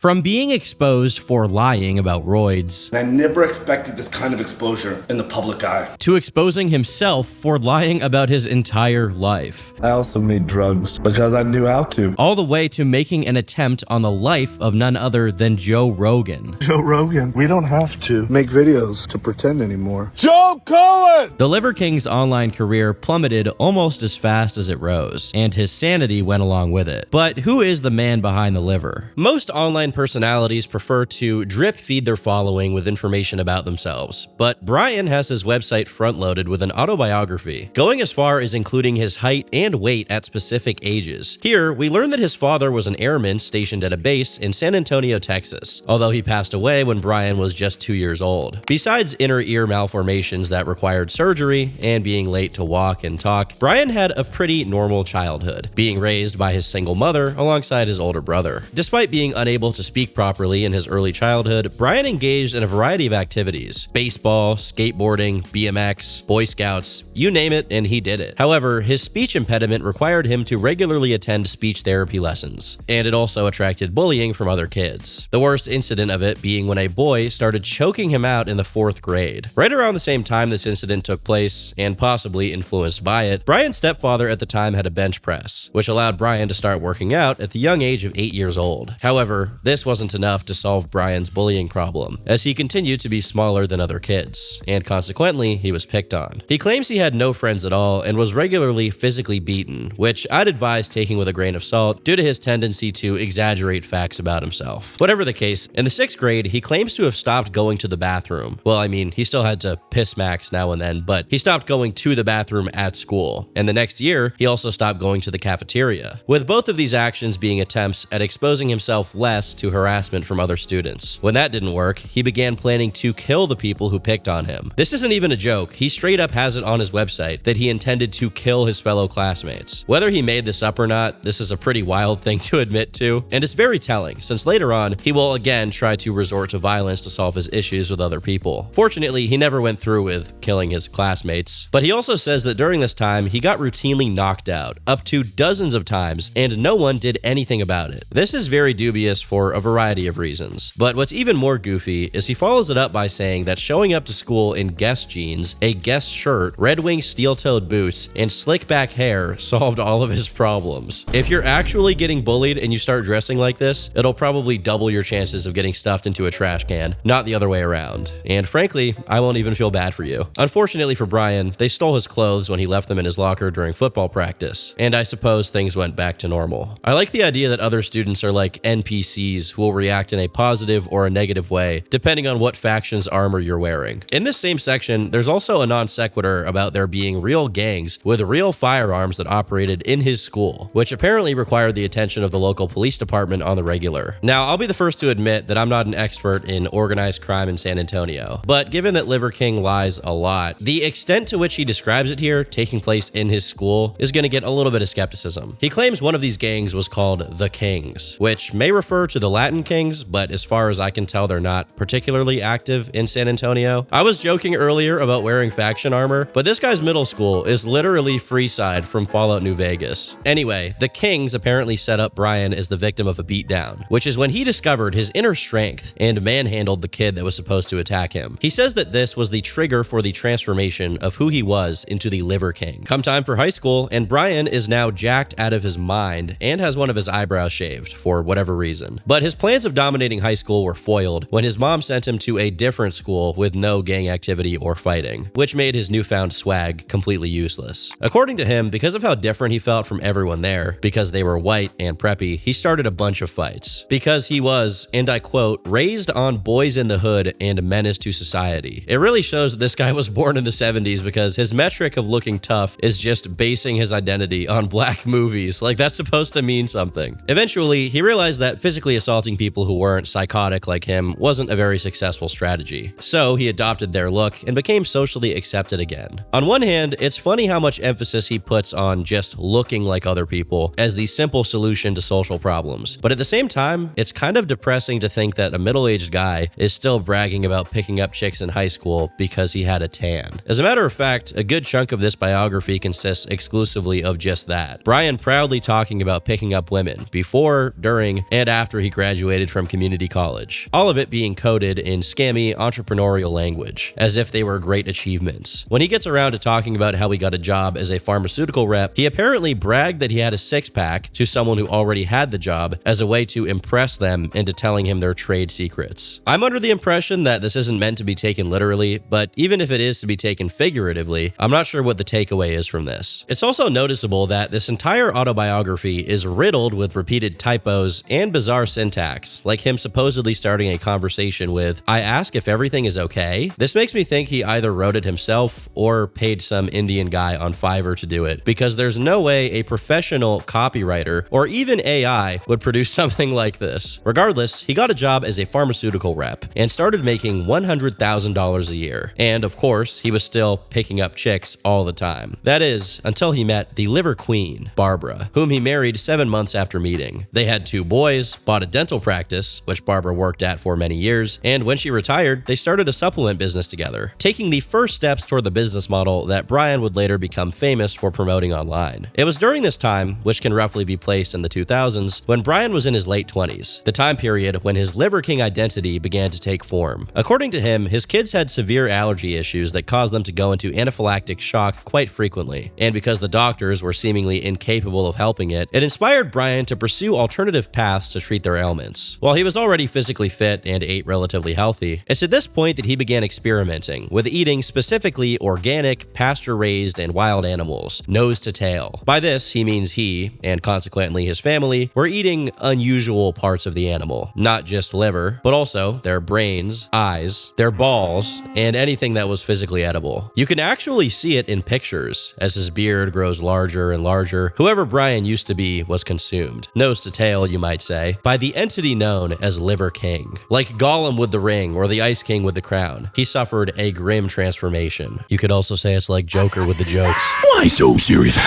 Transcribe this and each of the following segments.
From being exposed for lying about roids, I never expected this kind of exposure in the public eye. to exposing himself for lying about his entire life, I also made drugs because I knew how to. all the way to making an attempt on the life of none other than Joe Rogan. Joe Rogan, we don't have to make videos to pretend anymore. Joe Cohen! The Liver King's online career plummeted almost as fast as it rose, and his sanity went along with it. But who is the man behind the liver? Most online personalities prefer to drip feed their following with information about themselves, but Brian has his website front-loaded with an autobiography, going as far as including his height and weight at specific ages. Here, we learn that his father was an airman stationed at a base in San Antonio, Texas, although he passed away when Brian was just 2 years old. Besides inner ear malformations that required surgery and being late to walk and talk, Brian had a pretty normal childhood, being raised by his single mother alongside his older brother. Despite being unable to speak properly in his early childhood, Brian engaged in a variety of activities: baseball, skateboarding, BMX, Boy Scouts, you name it, and he did it. However, his speech impediment required him to regularly attend speech therapy lessons, and it also attracted bullying from other kids. The worst incident of it being when a boy started choking him out in the 4th grade. Right around the same time this incident took place, and possibly influenced by it, Brian's stepfather at the time had a bench press, which allowed Brian to start working out at the young age of 8 years old. However, this wasn't enough to solve Brian's bullying problem, as he continued to be smaller than other kids, and consequently, he was picked on. He claims he had no friends at all and was regularly physically beaten, which I'd advise taking with a grain of salt due to his tendency to exaggerate facts about himself. Whatever the case, in the 6th grade, he claims to have stopped going to the bathroom. Well, I mean, he still had to piss max now and then, but he stopped going to the bathroom at school. And the next year, he also stopped going to the cafeteria, with both of these actions being attempts at exposing himself less to harassment from other students. When that didn't work, he began planning to kill the people who picked on him. This isn't even a joke. He straight up has it on his website that he intended to kill his fellow classmates. Whether he made this up or not, this is a pretty wild thing to admit to, and it's very telling, since later on, he will again try to resort to violence to solve his issues with other people. Fortunately, he never went through with killing his classmates, but he also says that during this time, he got routinely knocked out, up to dozens of times, and no one did anything about it. This is very dubious for a variety of reasons, but what's even more goofy is he follows it up by saying that showing up to school in Guess jeans, a Guess shirt, Red Wing steel-toed boots, and slick back hair solved all of his problems. If you're actually getting bullied and you start dressing like this, it'll probably double your chances of getting stuffed into a trash can, not the other way around. And frankly, I won't even feel bad for you. Unfortunately for Brian, they stole his clothes when he left them in his locker during football practice, and I suppose things went back to normal. I like the idea that other students are like NPCs who will react in a positive or a negative way, depending on what faction's armor you're wearing. In this same section, there's also a non sequitur about there being real gangs with real firearms that operated in his school, which apparently required the attention of the local police department on the regular. Now, I'll be the first to admit that I'm not an expert in organized crime in San Antonio, but given that Liver King lies a lot, the extent to which he describes it here, taking place in his school, is going to get a little bit of skepticism. He claims one of these gangs was called the Kings, which may refer to the Latin Kings, but as far as I can tell, they're not particularly active in San Antonio. I was joking earlier about wearing faction armor, but this guy's middle school is literally Freeside from Fallout New Vegas. Anyway, the Kings apparently set up Brian as the victim of a beatdown, which is when he discovered his inner strength and manhandled the kid that was supposed to attack him. He says that this was the trigger for the transformation of who he was into the Liver King. Come time for high school, and Brian is now jacked out of his mind and has one of his eyebrows shaved for whatever reason. But his plans of dominating high school were foiled when his mom sent him to a different school with no gang activity or fighting, which made his newfound swag completely useless. According to him, because of how different he felt from everyone there, because they were white and preppy, he started a bunch of fights. Because he was, and I quote, raised on boys in the hood and a menace to society. It really shows that this guy was born in the 70s, because his metric of looking tough is just basing his identity on black movies. Like, that's supposed to mean something. Eventually, he realized that physically assaulting people who weren't psychotic like him wasn't a very successful strategy. So he adopted their look and became socially accepted again. On one hand, it's funny how much emphasis he puts on just looking like other people as the simple solution to social problems. But at the same time, it's kind of depressing to think that a middle-aged guy is still bragging about picking up chicks in high school because he had a tan. As a matter of fact, a good chunk of this biography consists exclusively of just that. Brian proudly talking about picking up women before, during, and after he he graduated from community college. All of it being coded in scammy entrepreneurial language, as if they were great achievements. When he gets around to talking about how he got a job as a pharmaceutical rep, he apparently bragged that he had a six-pack to someone who already had the job as a way to impress them into telling him their trade secrets. I'm under the impression that this isn't meant to be taken literally, but even if it is to be taken figuratively, I'm not sure what the takeaway is from this. It's also noticeable that this entire autobiography is riddled with repeated typos and bizarre syntax, like him supposedly starting a conversation with, "I ask if everything is okay." This makes me think he either wrote it himself or paid some Indian guy on Fiverr to do it, because there's no way a professional copywriter or even AI would produce something like this. Regardless, he got a job as a pharmaceutical rep and started making $100,000 a year. And of course, he was still picking up chicks all the time. That is, until he met the liver queen, Barbara, whom he married 7 months after meeting. They had 2 boys, bought a dental practice, which Barbara worked at for many years, and when she retired, they started a supplement business together, taking the first steps toward the business model that Brian would later become famous for promoting online. It was during this time, which can roughly be placed in the 2000s, when Brian was in his late 20s, the time period when his Liver King identity began to take form. According to him, his kids had severe allergy issues that caused them to go into anaphylactic shock quite frequently, and because the doctors were seemingly incapable of helping it, it inspired Brian to pursue alternative paths to treat their ailments. While he was already physically fit and ate relatively healthy, it's at this point that he began experimenting with eating specifically organic, pasture-raised, and wild animals, nose to tail. By this, he means he, and consequently his family, were eating unusual parts of the animal, not just liver, but also their brains, eyes, their balls, and anything that was physically edible. You can actually see it in pictures as his beard grows larger and larger. Whoever Brian used to be was consumed, nose to tail, you might say, by the entity known as Liver King. Like Gollum with the ring or the Ice King with the crown, he suffered a grim transformation. You could also say it's like Joker with the jokes. Why so serious?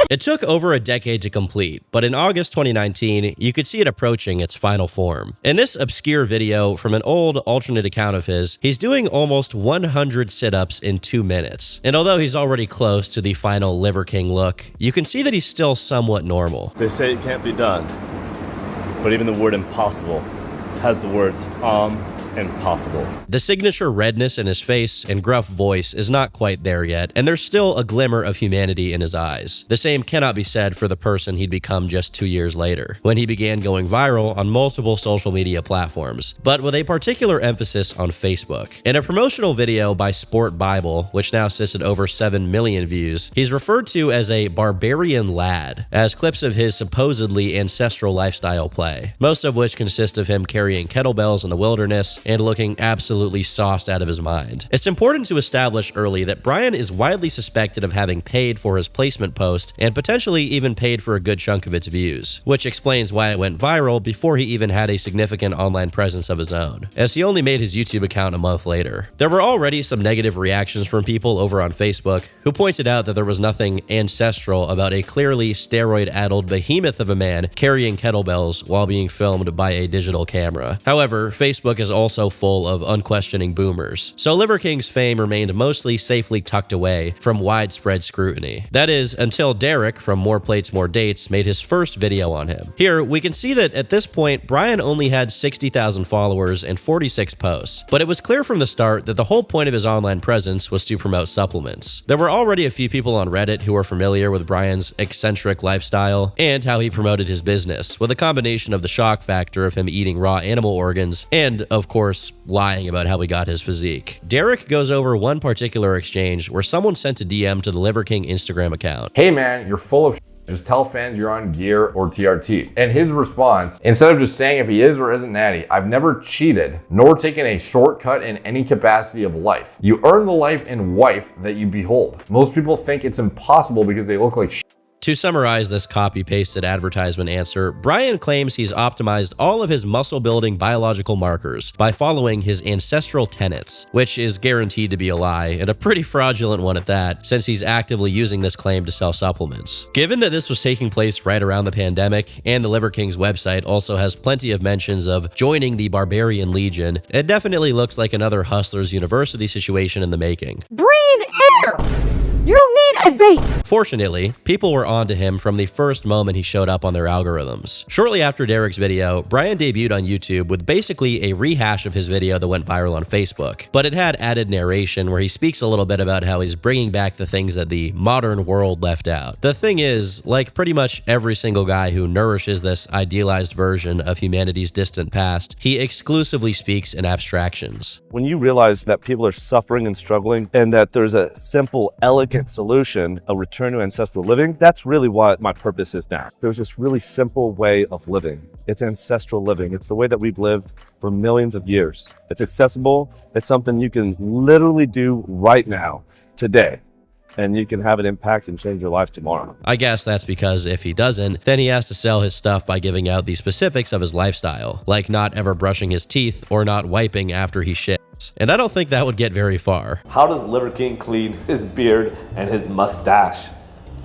It took over a decade to complete, but in August 2019, you could see it approaching its final form. In this obscure video from an old alternate account of his, he's doing almost 100 sit-ups in 2 minutes. And although he's already close to the final Liver King look, you can see that he's still somewhat normal. They say it can't be done, but even the word impossible has the words impossible. The signature redness in his face and gruff voice is not quite there yet, and there's still a glimmer of humanity in his eyes. The same cannot be said for the person he'd become just 2 years later, when he began going viral on multiple social media platforms, but with a particular emphasis on Facebook. In a promotional video by Sport Bible, which now sits at over 7 million views, he's referred to as a barbarian lad, as clips of his supposedly ancestral lifestyle play, most of which consist of him carrying kettlebells in the wilderness and looking absolutely sauced out of his mind. It's important to establish early that Brian is widely suspected of having paid for his placement post and potentially even paid for a good chunk of its views, which explains why it went viral before he even had a significant online presence of his own, as he only made his YouTube account a month later. There were already some negative reactions from people over on Facebook who pointed out that there was nothing ancestral about a clearly steroid-addled behemoth of a man carrying kettlebells while being filmed by a digital camera. However, Facebook is also full of unquestioning boomers, so Liver King's fame remained mostly safely tucked away from widespread scrutiny. That is, until Derek from More Plates, More Dates made his first video on him. Here, we can see that at this point, Brian only had 60,000 followers and 46 posts, but it was clear from the start that the whole point of his online presence was to promote supplements. There were already a few people on Reddit who were familiar with Brian's eccentric lifestyle and how he promoted his business, with a combination of the shock factor of him eating raw animal organs and, of course, lying about how he got his physique. Derek goes over one particular exchange where someone sent a DM to the Liver King Instagram account. "Hey man, you're full of shit. Just tell fans you're on gear or TRT." And his response, instead of just saying if he is or isn't natty, "I've never cheated nor taken a shortcut in any capacity of life. You earn the life and wife that you behold. Most people think it's impossible because they look like shit." To summarize this copy-pasted advertisement answer, Brian claims he's optimized all of his muscle-building biological markers by following his ancestral tenets, which is guaranteed to be a lie, and a pretty fraudulent one at that, since he's actively using this claim to sell supplements. Given that this was taking place right around the pandemic, and the Liver King's website also has plenty of mentions of joining the Barbarian Legion, it definitely looks like another Hustlers University situation in the making. Breathe air! You don't need Fortunately, people were onto him from the first moment he showed up on their algorithms. Shortly after Derek's video, Brian debuted on YouTube with basically a rehash of his video that went viral on Facebook, but it had added narration where he speaks a little bit about how he's bringing back the things that the modern world left out. The thing is, like pretty much every single guy who nourishes this idealized version of humanity's distant past, he exclusively speaks in abstractions. When you realize that people are suffering and struggling and that there's a simple, elegant solution, a return to ancestral living, that's really what my purpose is now. There's this really simple way of living. It's ancestral living. It's the way that we've lived for millions of years. It's accessible. It's something you can literally do right now, today, and you can have an impact and change your life tomorrow. I guess that's because if he doesn't, then he has to sell his stuff by giving out the specifics of his lifestyle, like not ever brushing his teeth or not wiping after he shits. And I don't think that would get very far. How does Liver King clean his beard and his mustache?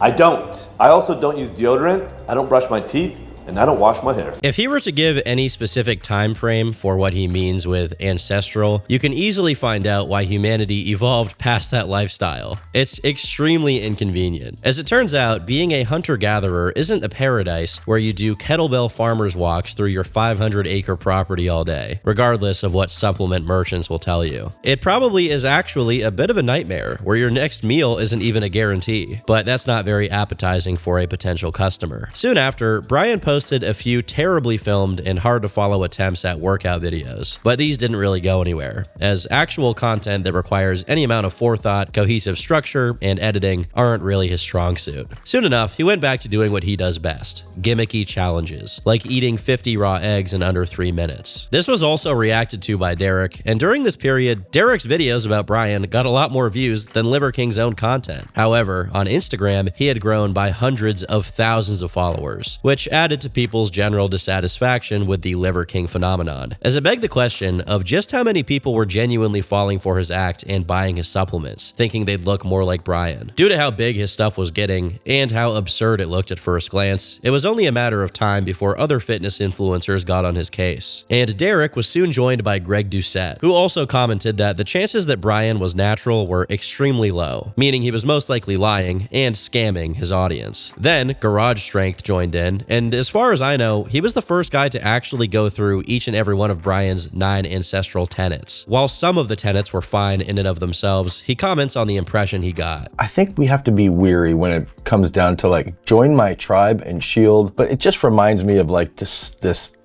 I don't. I also don't use deodorant. I don't brush my teeth. And I don't wash my hair. If he were to give any specific time frame for what he means with ancestral, you can easily find out why humanity evolved past that lifestyle. It's extremely inconvenient. As it turns out, being a hunter-gatherer isn't a paradise where you do kettlebell farmers walks through your 500-acre property all day, regardless of what supplement merchants will tell you. It probably is actually a bit of a nightmare where your next meal isn't even a guarantee, but that's not very appetizing for a potential customer. Soon after, Brian posted a few terribly filmed and hard to follow attempts at workout videos, but these didn't really go anywhere, as actual content that requires any amount of forethought, cohesive structure, and editing aren't really his strong suit. Soon enough, he went back to doing what he does best, gimmicky challenges, like eating 50 raw eggs in under 3 minutes. This was also reacted to by Derek, and during this period, Derek's videos about Brian got a lot more views than Liver King's own content. However, on Instagram, he had grown by hundreds of thousands of followers, which added to people's general dissatisfaction with the Liver King phenomenon, as it begged the question of just how many people were genuinely falling for his act and buying his supplements, thinking they'd look more like Brian. Due to how big his stuff was getting, and how absurd it looked at first glance, it was only a matter of time before other fitness influencers got on his case. And Derek was soon joined by Greg Doucette, who also commented that the chances that Brian was natural were extremely low, meaning he was most likely lying and scamming his audience. Then, Garage Strength joined in, and as far as I know, he was the first guy to actually go through each and every one of Brian's 9 ancestral tenets. While some of the tenets were fine in and of themselves, he comments on the impression he got. I think we have to be weary when it comes down to like join my tribe and shield, but it just reminds me of like this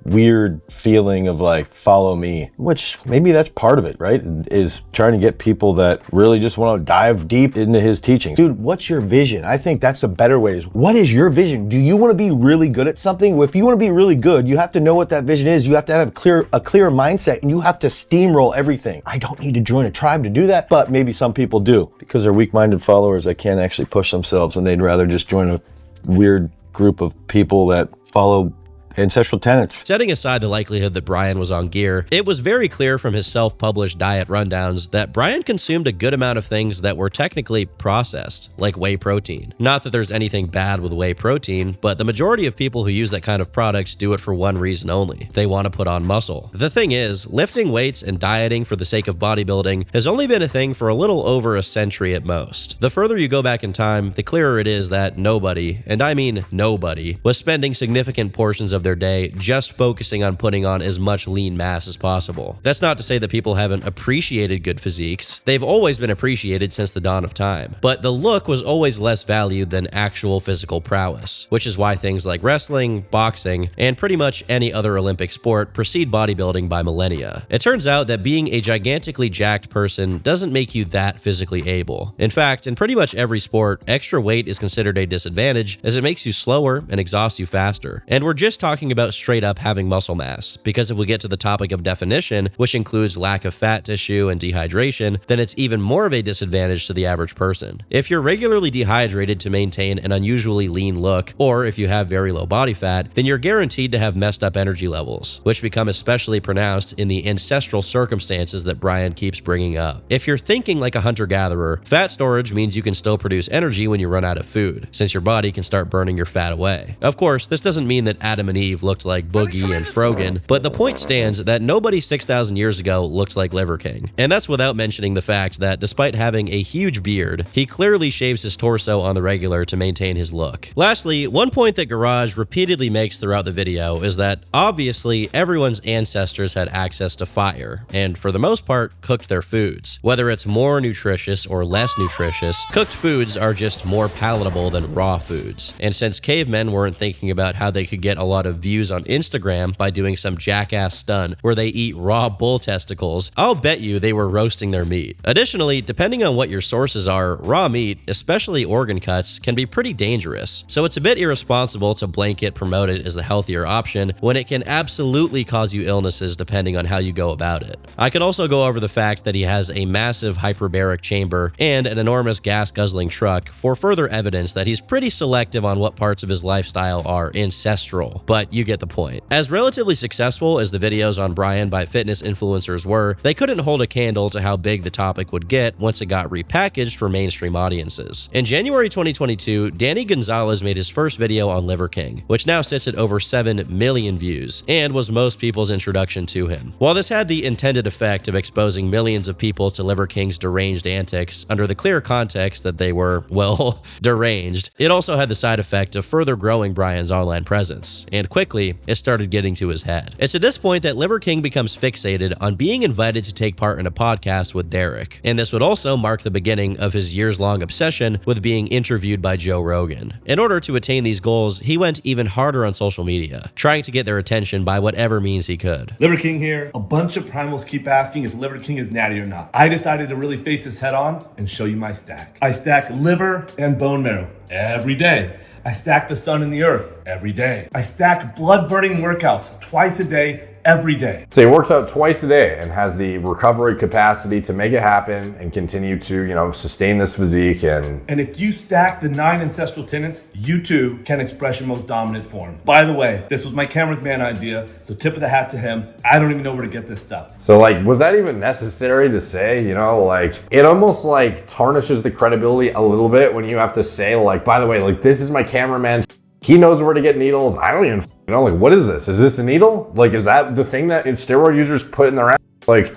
weird feeling of like follow me, which maybe that's part of it, right? Is trying to get people that really just want to dive deep into his teaching. Dude, what's your vision? I think that's a better way. What is your vision? Do you want to be really good at something? If you want to be really good, you have to know what that vision is. You have to have a clear mindset, and you have to steamroll everything. I don't need to join a tribe to do that, but maybe some people do because they're weak-minded followers that can't actually push themselves, and they'd rather just join a weird group of people that follow ancestral tenets. Setting aside the likelihood that Brian was on gear, it was very clear from his self-published diet rundowns that Brian consumed a good amount of things that were technically processed, like whey protein. Not that there's anything bad with whey protein, but the majority of people who use that kind of product do it for one reason only. They want to put on muscle. The thing is, lifting weights and dieting for the sake of bodybuilding has only been a thing for a little over a century at most. The further you go back in time, the clearer it is that nobody, and I mean nobody, was spending significant portions of their day just focusing on putting on as much lean mass as possible. That's not to say that people haven't appreciated good physiques. They've always been appreciated since the dawn of time. But the look was always less valued than actual physical prowess, which is why things like wrestling, boxing, and pretty much any other Olympic sport precede bodybuilding by millennia. It turns out that being a gigantically jacked person doesn't make you that physically able. In fact, in pretty much every sport, extra weight is considered a disadvantage as it makes you slower and exhausts you faster. And we're just talking about straight up having muscle mass, because if we get to the topic of definition, which includes lack of fat tissue and dehydration, then it's even more of a disadvantage to the average person. If you're regularly dehydrated to maintain an unusually lean look, or if you have very low body fat, then you're guaranteed to have messed up energy levels, which become especially pronounced in the ancestral circumstances that Brian keeps bringing up. If you're thinking like a hunter-gatherer, fat storage means you can still produce energy when you run out of food, since your body can start burning your fat away. Of course, this doesn't mean that Adam and Eve Eve looked like Boogie and Frogan, but the point stands that nobody 6,000 years ago looks like Liver King. And that's without mentioning the fact that despite having a huge beard, he clearly shaves his torso on the regular to maintain his look. Lastly, one point that Garage repeatedly makes throughout the video is that obviously everyone's ancestors had access to fire, and for the most part cooked their foods. Whether it's more nutritious or less nutritious, cooked foods are just more palatable than raw foods. And since cavemen weren't thinking about how they could get a lot of views on Instagram by doing some jackass stunt where they eat raw bull testicles, I'll bet you they were roasting their meat. Additionally, depending on what your sources are, raw meat, especially organ cuts, can be pretty dangerous. So it's a bit irresponsible to blanket promote it as the healthier option when it can absolutely cause you illnesses depending on how you go about it. I could also go over the fact that he has a massive hyperbaric chamber and an enormous gas-guzzling truck for further evidence that he's pretty selective on what parts of his lifestyle are ancestral, but you get the point. As relatively successful as the videos on Brian by fitness influencers were, they couldn't hold a candle to how big the topic would get once it got repackaged for mainstream audiences. In January 2022, Danny Gonzalez made his first video on Liver King, which now sits at over 7 million views, and was most people's introduction to him. While this had the intended effect of exposing millions of people to Liver King's deranged antics under the clear context that they were, well, deranged, it also had the side effect of further growing Brian's online presence, and quickly, it started getting to his head. It's at this point that Liver King becomes fixated on being invited to take part in a podcast with Derek, and this would also mark the beginning of his years-long obsession with being interviewed by Joe Rogan. In order to attain these goals, he went even harder on social media, trying to get their attention by whatever means he could. Liver King here. A bunch of primals keep asking if Liver King is natty or not. I decided to really face this head on and show you my stack. I stack liver and bone marrow every day. I stack the sun and the earth every day. I stack blood-burning workouts twice a day, every day. So he works out twice a day and has the recovery capacity to make it happen and continue to, sustain this physique. And if you stack the 9 ancestral tenets, you too can express your most dominant form. By the way, this was my cameraman idea, so tip of the hat to him. I don't even know where to get this stuff. So was that even necessary to say? It almost tarnishes the credibility a little bit when you have to say by the way, this is my cameraman. He knows where to get needles. I don't even what is this? Is this a needle? Is that the thing that steroid users put in their ass?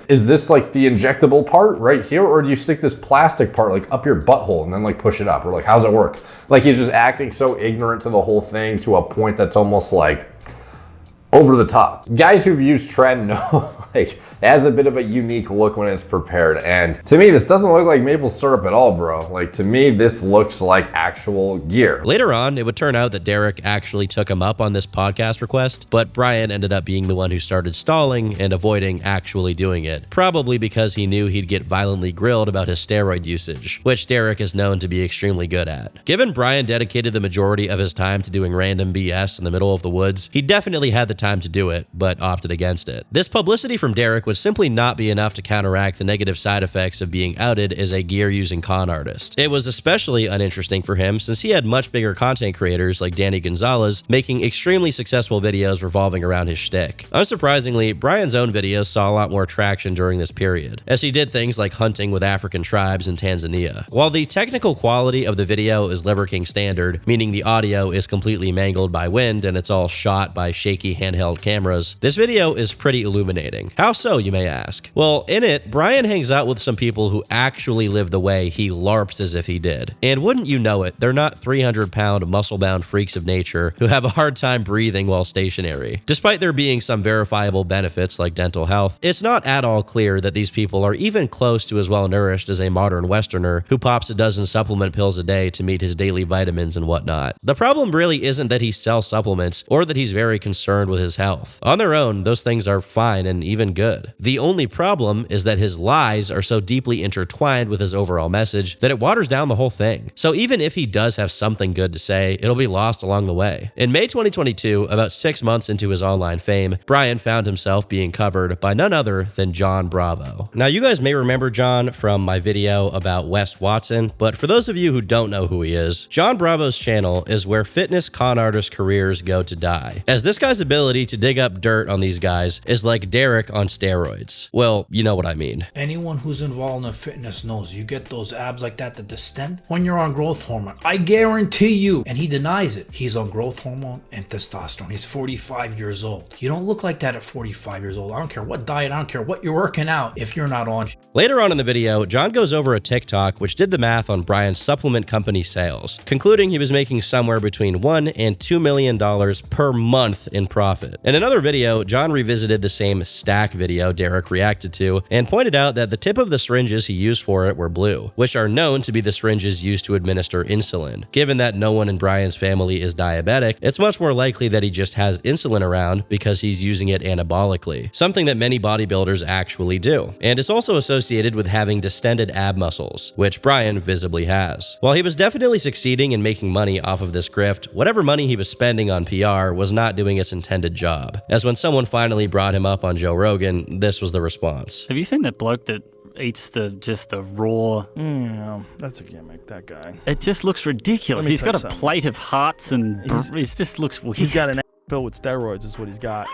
Is this the injectable part right here? Or do you stick this plastic part up your butthole and then push it up? Or how's it work? He's just acting so ignorant to the whole thing to a point that's almost over the top. Guys who've used Tren know it has a bit of a unique look when it's prepared. And to me, this doesn't look like maple syrup at all, bro. To me, this looks like actual gear. Later on, it would turn out that Derek actually took him up on this podcast request, but Brian ended up being the one who started stalling and avoiding actually doing it, probably because he knew he'd get violently grilled about his steroid usage, which Derek is known to be extremely good at. Given Brian dedicated the majority of his time to doing random BS in the middle of the woods, he definitely had the time to do it, but opted against it. This publicity from Derek would simply not be enough to counteract the negative side effects of being outed as a gear-using con artist. It was especially uninteresting for him since he had much bigger content creators like Danny Gonzalez making extremely successful videos revolving around his shtick. Unsurprisingly, Brian's own videos saw a lot more traction during this period, as he did things like hunting with African tribes in Tanzania. While the technical quality of the video is Liver King standard, meaning the audio is completely mangled by wind and it's all shot by shaky handheld cameras, this video is pretty illuminating. How so, you may ask? Well, in it, Brian hangs out with some people who actually live the way he LARPs as if he did. And wouldn't you know it, they're not 300-pound muscle-bound freaks of nature who have a hard time breathing while stationary. Despite there being some verifiable benefits like dental health, it's not at all clear that these people are even close to as well-nourished as a modern Westerner who pops a dozen supplement pills a day to meet his daily vitamins and whatnot. The problem really isn't that he sells supplements or that he's very concerned with his health. On their own, those things are fine and even good. The only problem is that his lies are so deeply intertwined with his overall message that it waters down the whole thing. So even if he does have something good to say, it'll be lost along the way. In May 2022, about 6 months into his online fame, Brian found himself being covered by none other than John Bravo. Now, you guys may remember John from my video about Wes Watson, but for those of you who don't know who he is, John Bravo's channel is where fitness con artist careers go to die, as this guy's ability ability to dig up dirt on these guys is like Derek on steroids. Well, you know what I mean. Anyone who's involved in fitness knows you get those abs like that distend when you're on growth hormone. I guarantee you. And he denies it. He's on growth hormone and testosterone. He's 45 years old. You don't look like that at 45 years old. I don't care what diet, I don't care what you're working out if you're not on. Later on in the video, John goes over a TikTok which did the math on Brian's supplement company sales, concluding he was making somewhere between $1 and $2 million per month in profit. In another video, John revisited the same stack video Derek reacted to and pointed out that the tip of the syringes he used for it were blue, which are known to be the syringes used to administer insulin. Given that no one in Brian's family is diabetic, it's much more likely that he just has insulin around because he's using it anabolically, something that many bodybuilders actually do. And it's also associated with having distended ab muscles, which Brian visibly has. While he was definitely succeeding in making money off of this grift, whatever money he was spending on PR was not doing its intended job. As when someone finally brought him up on Joe Rogan, this was the response. Have you seen that bloke that eats just the raw? Yeah, that's a gimmick, that guy. It just looks ridiculous. He's got a plate of hearts and it just looks weird. He's got an filled with steroids is what he's got.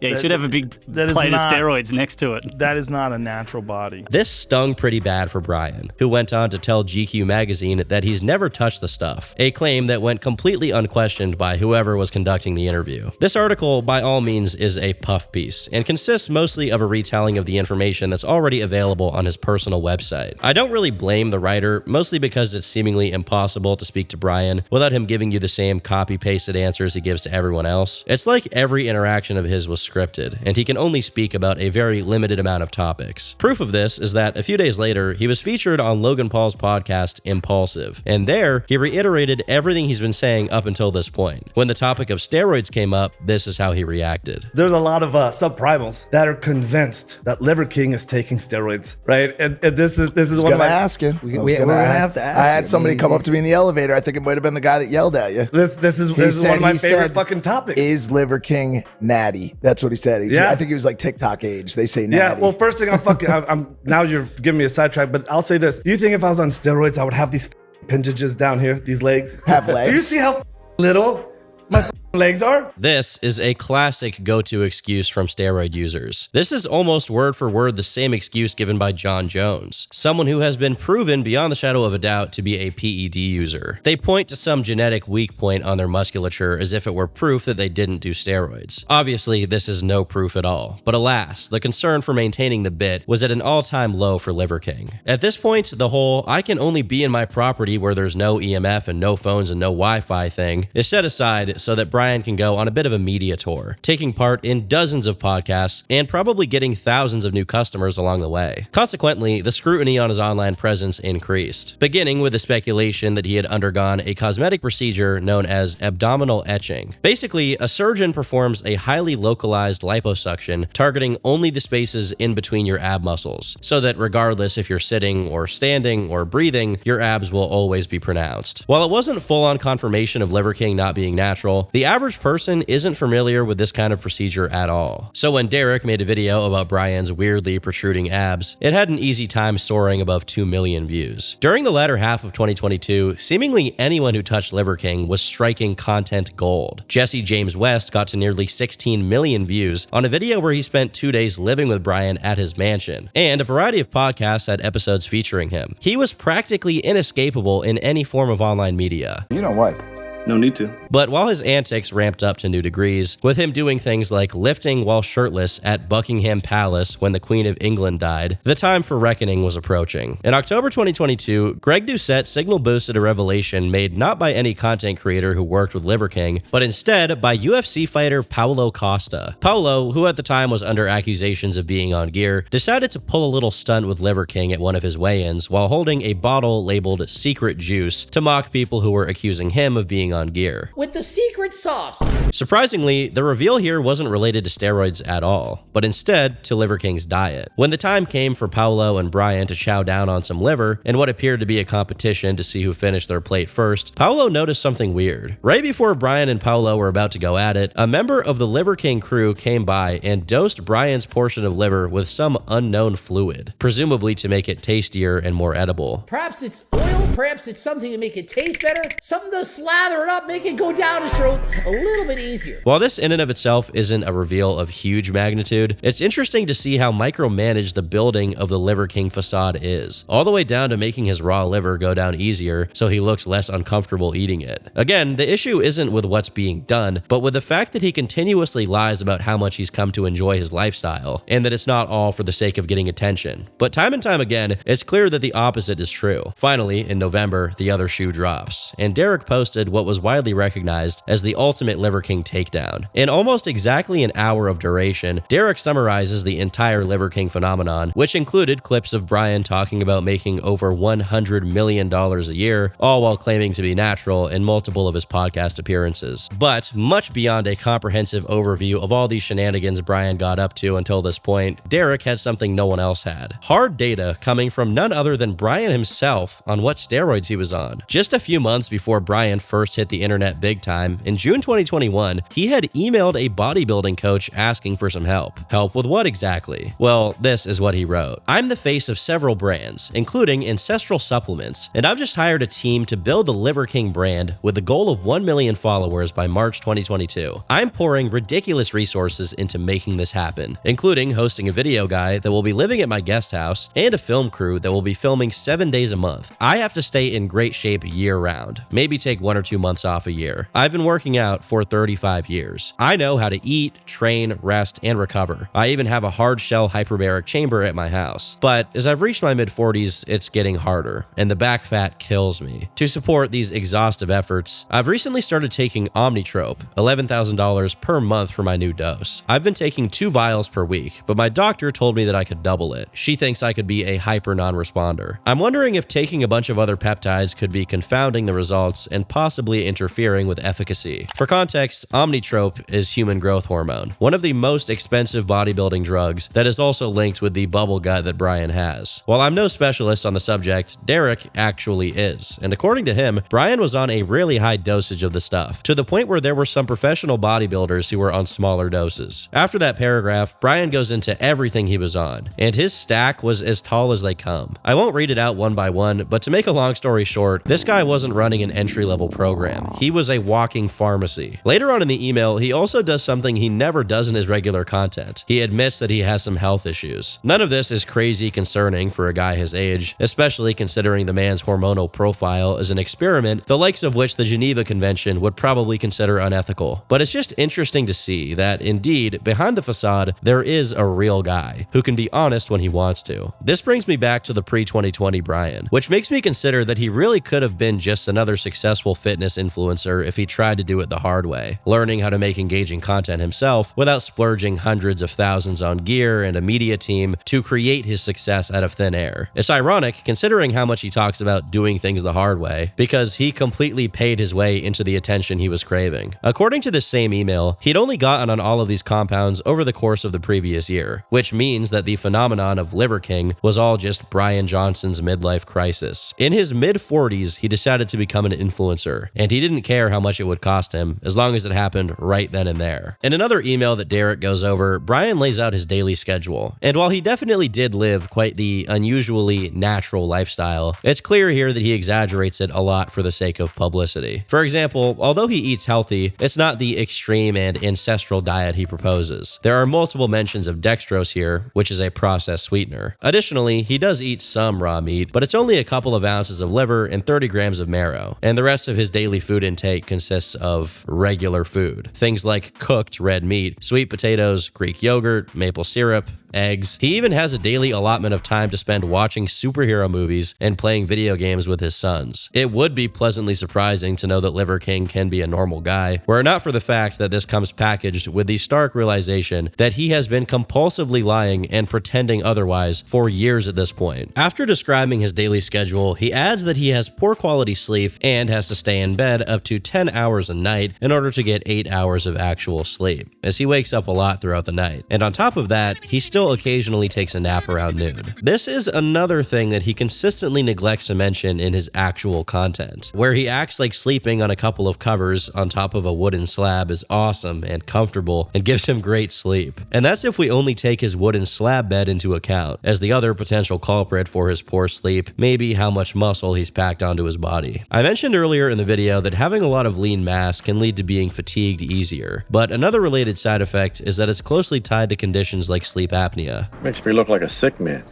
Yeah, he should have a big plate of steroids next to it. That is not a natural body. This stung pretty bad for Brian, who went on to tell GQ magazine that he's never touched the stuff, a claim that went completely unquestioned by whoever was conducting the interview. This article, by all means, is a puff piece and consists mostly of a retelling of the information that's already available on his personal website. I don't really blame the writer, mostly because it's seemingly impossible to speak to Brian without him giving you the same copy-pasted answers he gives to everyone else. It's like every interaction of his was scripted, and he can only speak about a very limited amount of topics. Proof of this is that a few days later, he was featured on Logan Paul's podcast, Impulsive, and there, he reiterated everything he's been saying up until this point. When the topic of steroids came up, this is how he reacted. There's a lot of subprimals that are convinced that Liver King is taking steroids, right? And this is one of my asking. We're gonna have to ask. I had somebody come up to me in the elevator. I think it might have been the guy that yelled at you. This is one of my favorite fucking topics. Is Liver King natty? That's what he said. I think he was like TikTok age. They say natty. Yeah, well, first thing I'm now you're giving me a sidetrack, but I'll say this. Do you think if I was on steroids, I would have these appendages down here, these legs? Have legs? Do you see how little my legs are? This is a classic go-to excuse from steroid users. This is almost word for word the same excuse given by John Jones, someone who has been proven beyond the shadow of a doubt to be a PED user. They point to some genetic weak point on their musculature as if it were proof that they didn't do steroids. Obviously, this is no proof at all, but alas, the concern for maintaining the bit was at an all-time low for Liver King. At this point, the whole "I can only be in my property where there's no EMF and no phones and no Wi-Fi" thing is set aside so that Brian can go on a bit of a media tour, taking part in dozens of podcasts and probably getting thousands of new customers along the way. Consequently, the scrutiny on his online presence increased, beginning with the speculation that he had undergone a cosmetic procedure known as abdominal etching. Basically, a surgeon performs a highly localized liposuction targeting only the spaces in between your ab muscles, so that regardless if you're sitting or standing or breathing, your abs will always be pronounced. While it wasn't full-on confirmation of Liver King not being natural, the average person isn't familiar with this kind of procedure at all. So when Derek made a video about Brian's weirdly protruding abs, it had an easy time soaring above 2 million views. During the latter half of 2022, seemingly anyone who touched Liver King was striking content gold. Jesse James West got to nearly 16 million views on a video where he spent 2 days living with Brian at his mansion, and a variety of podcasts had episodes featuring him. He was practically inescapable in any form of online media. You know what? No need to. But while his antics ramped up to new degrees, with him doing things like lifting while shirtless at Buckingham Palace when the Queen of England died, the time for reckoning was approaching. In October 2022, Greg Doucette signal boosted a revelation made not by any content creator who worked with Liver King, but instead by UFC fighter Paulo Costa. Paulo, who at the time was under accusations of being on gear, decided to pull a little stunt with Liver King at one of his weigh-ins while holding a bottle labeled Secret Juice to mock people who were accusing him of being on gear. With the secret sauce. Surprisingly, the reveal here wasn't related to steroids at all, but instead to Liver King's diet. When the time came for Paulo and Brian to chow down on some liver, in what appeared to be a competition to see who finished their plate first, Paulo noticed something weird. Right before Brian and Paulo were about to go at it, a member of the Liver King crew came by and dosed Brian's portion of liver with some unknown fluid, presumably to make it tastier and more edible. Perhaps it's oil, perhaps it's something to make it taste better, something to slather fire it up, make it go down his throat a little bit easier. While this in and of itself isn't a reveal of huge magnitude, it's interesting to see how micromanaged the building of the Liver King facade is, all the way down to making his raw liver go down easier so he looks less uncomfortable eating it. Again, the issue isn't with what's being done, but with the fact that he continuously lies about how much he's come to enjoy his lifestyle, and that it's not all for the sake of getting attention. But time and time again, it's clear that the opposite is true. Finally, in November, the other shoe drops, and Derek posted what was widely recognized as the ultimate Liver King takedown. In almost exactly an hour of duration, Derek summarizes the entire Liver King phenomenon, which included clips of Brian talking about making over $100 million a year, all while claiming to be natural in multiple of his podcast appearances. But much beyond a comprehensive overview of all these shenanigans Brian got up to until this point, Derek had something no one else had. Hard data coming from none other than Brian himself on what steroids he was on. Just a few months before Brian first hit the internet big time, in June 2021, he had emailed a bodybuilding coach asking for some help. Help with what exactly? Well, this is what he wrote. I'm the face of several brands, including Ancestral Supplements, and I've just hired a team to build the Liver King brand with the goal of 1 million followers by March 2022. I'm pouring ridiculous resources into making this happen, including hosting a video guy that will be living at my guest house and a film crew that will be filming 7 days a month. I have to stay in great shape year-round, maybe take 1 or 2 months off a year. I've been working out for 35 years. I know how to eat, train, rest, and recover. I even have a hard shell hyperbaric chamber at my house. But as I've reached my mid-40s, it's getting harder, and the back fat kills me. To support these exhaustive efforts, I've recently started taking Omnitrope, $11,000 per month for my new dose. I've been taking 2 vials per week, but my doctor told me that I could double it. She thinks I could be a hyper non-responder. I'm wondering if taking a bunch of other peptides could be confounding the results and possibly interfering with efficacy. For context, Omnitrope is human growth hormone, one of the most expensive bodybuilding drugs that is also linked with the bubble gut that Brian has. While I'm no specialist on the subject, Derek actually is, and according to him, Brian was on a really high dosage of the stuff, to the point where there were some professional bodybuilders who were on smaller doses. After that paragraph, Brian goes into everything he was on, and his stack was as tall as they come. I won't read it out one by one, but to make a long story short, this guy wasn't running an entry-level program. He was a walking pharmacy. Later on in the email, he also does something he never does in his regular content. He admits that he has some health issues. None of this is crazy concerning for a guy his age, especially considering the man's hormonal profile is an experiment, the likes of which the Geneva Convention would probably consider unethical. But it's just interesting to see that, indeed, behind the facade, there is a real guy who can be honest when he wants to. This brings me back to the pre-2020 Brian, which makes me consider that he really could have been just another successful fitness influencer if he tried to do it the hard way, learning how to make engaging content himself without splurging hundreds of thousands on gear and a media team to create his success out of thin air. It's ironic considering how much he talks about doing things the hard way, because he completely paid his way into the attention he was craving. According to this same email, he'd only gotten on all of these compounds over the course of the previous year, which means that the phenomenon of Liver King was all just Brian Johnson's midlife crisis. In his mid-40s, he decided to become an influencer, and he didn't care how much it would cost him, as long as it happened right then and there. In another email that Derek goes over, Brian lays out his daily schedule, and while he definitely did live quite the unusually natural lifestyle, it's clear here that he exaggerates it a lot for the sake of publicity. For example, although he eats healthy, it's not the extreme and ancestral diet he proposes. There are multiple mentions of dextrose here, which is a processed sweetener. Additionally, he does eat some raw meat, but it's only a couple of ounces of liver and 30 grams of marrow, and the rest of his daily food intake consists of regular food. Things like cooked red meat, sweet potatoes, Greek yogurt, maple syrup, eggs. He even has a daily allotment of time to spend watching superhero movies and playing video games with his sons. It would be pleasantly surprising to know that Liver King can be a normal guy, were it not for the fact that this comes packaged with the stark realization that he has been compulsively lying and pretending otherwise for years at this point. After describing his daily schedule, he adds that he has poor quality sleep and has to stay in bed up to 10 hours a night in order to get 8 hours of actual sleep, as he wakes up a lot throughout the night. And on top of that, he still still occasionally takes a nap around noon. This is another thing that he consistently neglects to mention in his actual content, where he acts like sleeping on a couple of covers on top of a wooden slab is awesome and comfortable and gives him great sleep. And that's if we only take his wooden slab bed into account, as the other potential culprit for his poor sleep may be how much muscle he's packed onto his body. I mentioned earlier in the video that having a lot of lean mass can lead to being fatigued easier, but another related side effect is that it's closely tied to conditions like sleep apnea. Makes me look like a sick man.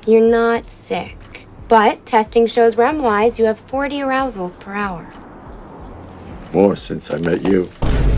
You're not sick, but testing shows REM-wise you have 40 arousals per hour. More since I met you.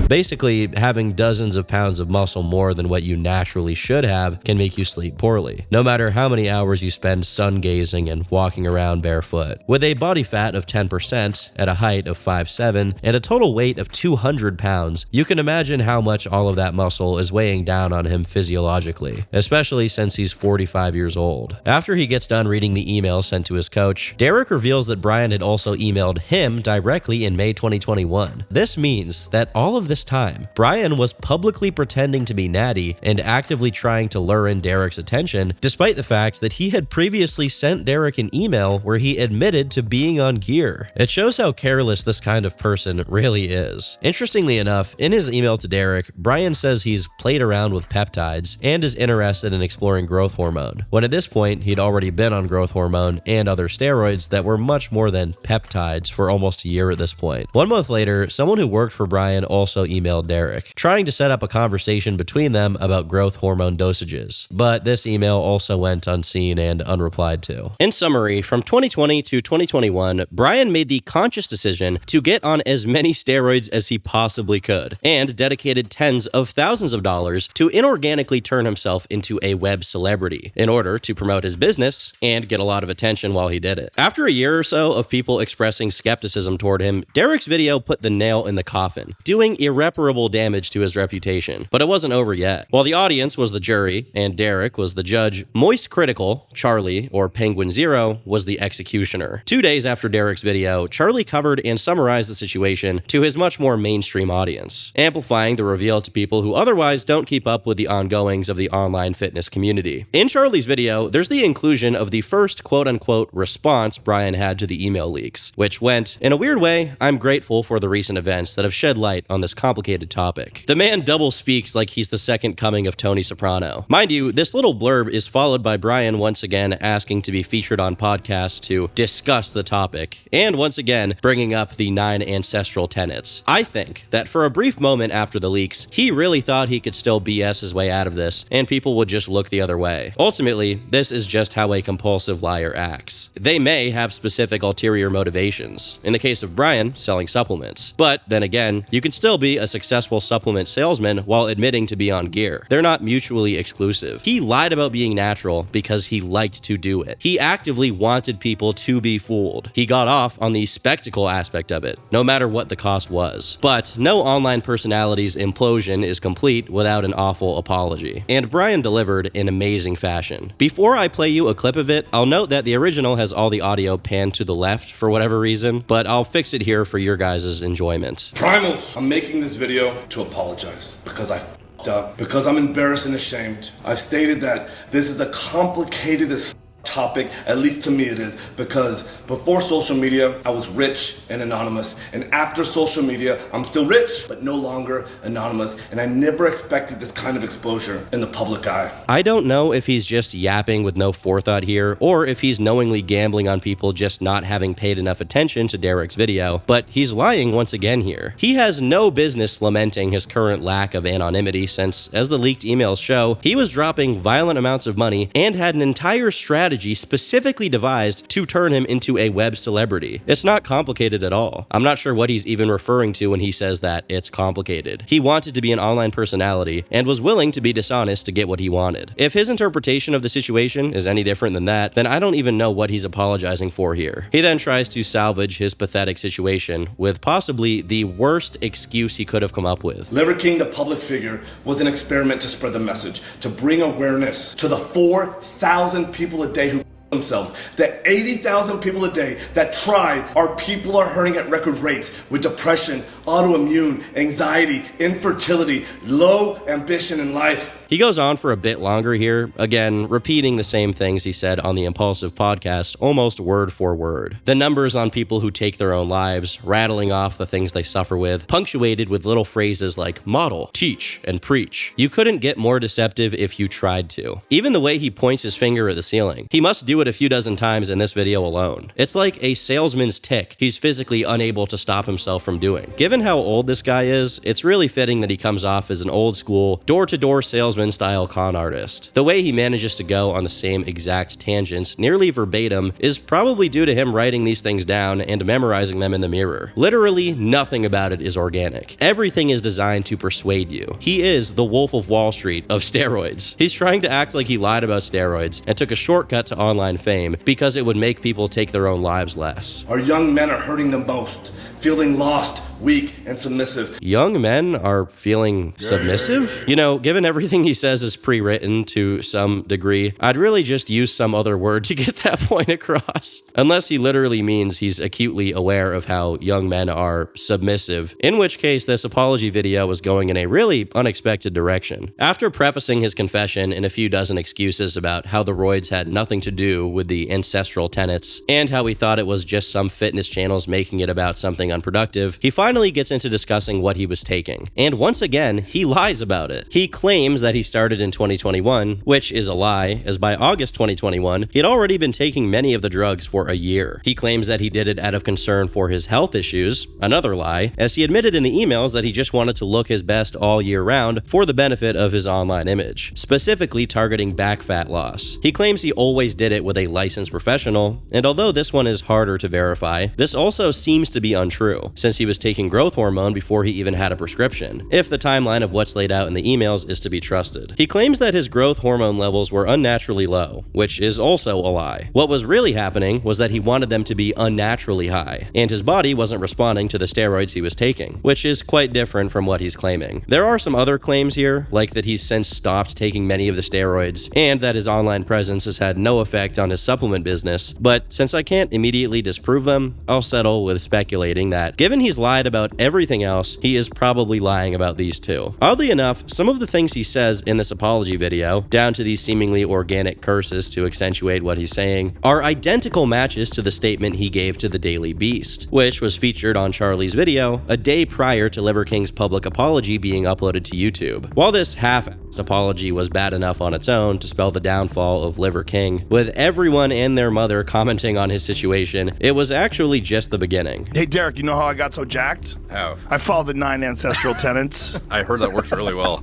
Basically, having dozens of pounds of muscle more than what you naturally should have can make you sleep poorly, no matter how many hours you spend sun gazing and walking around barefoot. With a body fat of 10%, at a height of 5'7", and a total weight of 200 pounds, you can imagine how much all of that muscle is weighing down on him physiologically, especially since he's 45 years old. After he gets done reading the email sent to his coach, Derek reveals that Brian had also emailed him directly in May 2021. This means that all of this time, Brian was publicly pretending to be Natty and actively trying to lure in Derek's attention, despite the fact that he had previously sent Derek an email where he admitted to being on gear. It shows how careless this kind of person really is. Interestingly enough, in his email to Derek, Brian says he's played around with peptides and is interested in exploring growth hormone, when at this point he'd already been on growth hormone and other steroids that were much more than peptides for almost a year at this point. 1 month later, someone who worked for Brian also emailed Derek, trying to set up a conversation between them about growth hormone dosages, but this email also went unseen and unreplied to. In summary, from 2020 to 2021, Brian made the conscious decision to get on as many steroids as he possibly could, and dedicated tens of thousands of dollars to inorganically turn himself into a web celebrity in order to promote his business and get a lot of attention while he did it. After a year or so of people expressing skepticism toward him, Derek's video put the nail in the coffin, doing irreparable damage to his reputation. But it wasn't over yet. While the audience was the jury and Derek was the judge, Moist Critical, Charlie, or Penguin Zero, was the executioner. 2 days after Derek's video, Charlie covered and summarized the situation to his much more mainstream audience, amplifying the reveal to people who otherwise don't keep up with the ongoings of the online fitness community. In Charlie's video, there's the inclusion of the first quote-unquote response Brian had to the email leaks, which went, "In a weird way, I'm grateful for the recent events that have shed light on this complicated topic." The man double speaks like he's the second coming of Tony Soprano. Mind you, this little blurb is followed by Brian once again asking to be featured on podcasts to discuss the topic, and once again bringing up the 9 ancestral tenets. I think that for a brief moment after the leaks, he really thought he could still BS his way out of this, and people would just look the other way. Ultimately, this is just how a compulsive liar acts. They may have specific ulterior motivations, in the case of Brian, selling supplements. But then again, you can still be a successful supplement salesman while admitting to be on gear. They're not mutually exclusive. He lied about being natural because he liked to do it. He actively wanted people to be fooled. He got off on the spectacle aspect of it, no matter what the cost was. But no online personality's implosion is complete without an awful apology. And Brian delivered in amazing fashion. Before I play you a clip of it, I'll note that the original has all the audio panned to the left for whatever reason, but I'll fix it here for your guys' enjoyment. Primals, I'm making this video to apologize because I f***ed up, because I'm embarrassed and ashamed. I've stated that this is a complicated as topic, at least to me it is, because before social media, I was rich and anonymous, and after social media, I'm still rich, but no longer anonymous, and I never expected this kind of exposure in the public eye. I don't know if he's just yapping with no forethought here, or if he's knowingly gambling on people just not having paid enough attention to Derek's video, but he's lying once again here. He has no business lamenting his current lack of anonymity since, as the leaked emails show, he was dropping violent amounts of money and had an entire strategy specifically devised to turn him into a web celebrity. It's not complicated at all. I'm not sure what he's even referring to when he says that it's complicated. He wanted to be an online personality and was willing to be dishonest to get what he wanted. If his interpretation of the situation is any different than that, then I don't even know what he's apologizing for here. He then tries to salvage his pathetic situation with possibly the worst excuse he could have come up with. Liver King, the public figure, was an experiment to spread the message, to bring awareness to the 4,000 people a day who themselves. The 80,000 people a day that try, our people are hurting at record rates with depression, autoimmune, anxiety, infertility, low ambition in life. He goes on for a bit longer here, again, repeating the same things he said on the Impulsive podcast, almost word for word. The numbers on people who take their own lives, rattling off the things they suffer with, punctuated with little phrases like model, teach, and preach. You couldn't get more deceptive if you tried to. Even the way he points his finger at the ceiling. He must do it a few dozen times in this video alone. It's like a salesman's tick he's physically unable to stop himself from doing. Given how old this guy is, it's really fitting that he comes off as an old school, door-to-door salesman style con artist. The way he manages to go on the same exact tangents, nearly verbatim, is probably due to him writing these things down and memorizing them in the mirror. Literally nothing about it is organic. Everything is designed to persuade you. He is the Wolf of Wall Street of steroids. He's trying to act like he lied about steroids and took a shortcut to online fame because it would make people take their own lives less. Our young men are hurting the most, feeling lost, weak, and submissive. Young men are feeling submissive? You know, given everything he says is pre-written to some degree, I'd really just use some other word to get that point across. Unless he literally means he's acutely aware of how young men are submissive, in which case this apology video was going in a really unexpected direction. After prefacing his confession in a few dozen excuses about how the roids had nothing to do with the ancestral tenets, and how he thought it was just some fitness channels making it about something unproductive, he finally gets into discussing what he was taking. And once again, he lies about it. He claims that he started in 2021, which is a lie, as by August 2021, he had already been taking many of the drugs for a year. He claims that he did it out of concern for his health issues, another lie, as he admitted in the emails that he just wanted to look his best all year round for the benefit of his online image, specifically targeting back fat loss. He claims he always did it with a licensed professional, and although this one is harder to verify, this also seems to be untrue, since he was taking growth hormone before he even had a prescription, if the timeline of what's laid out in the emails is to be trusted. He claims that his growth hormone levels were unnaturally low, which is also a lie. What was really happening was that he wanted them to be unnaturally high, and his body wasn't responding to the steroids he was taking, which is quite different from what he's claiming. There are some other claims here, like that he's since stopped taking many of the steroids, and that his online presence has had no effect on his supplement business, but since I can't immediately disprove them, I'll settle with speculating that, given he's lied about everything else, he is probably lying about these two. Oddly enough, some of the things he says in this apology video, down to these seemingly organic curses to accentuate what he's saying, are identical matches to the statement he gave to the Daily Beast, which was featured on Charlie's video a day prior to Liver King's public apology being uploaded to YouTube. While this half-assed apology was bad enough on its own to spell the downfall of Liver King, with everyone and their mother commenting on his situation, it was actually just the beginning. Hey Derek, you know how I got so jacked? How? I followed the 9 ancestral tenets. I heard that works really well.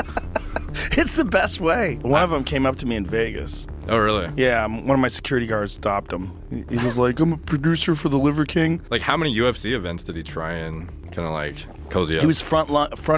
It's the best way. One of them came up to me in Vegas. Oh, really? Yeah, one of my security guards stopped him. He was like, I'm a producer for the Liver King. Like, how many UFC events did he try and kind of like cozy up? He was front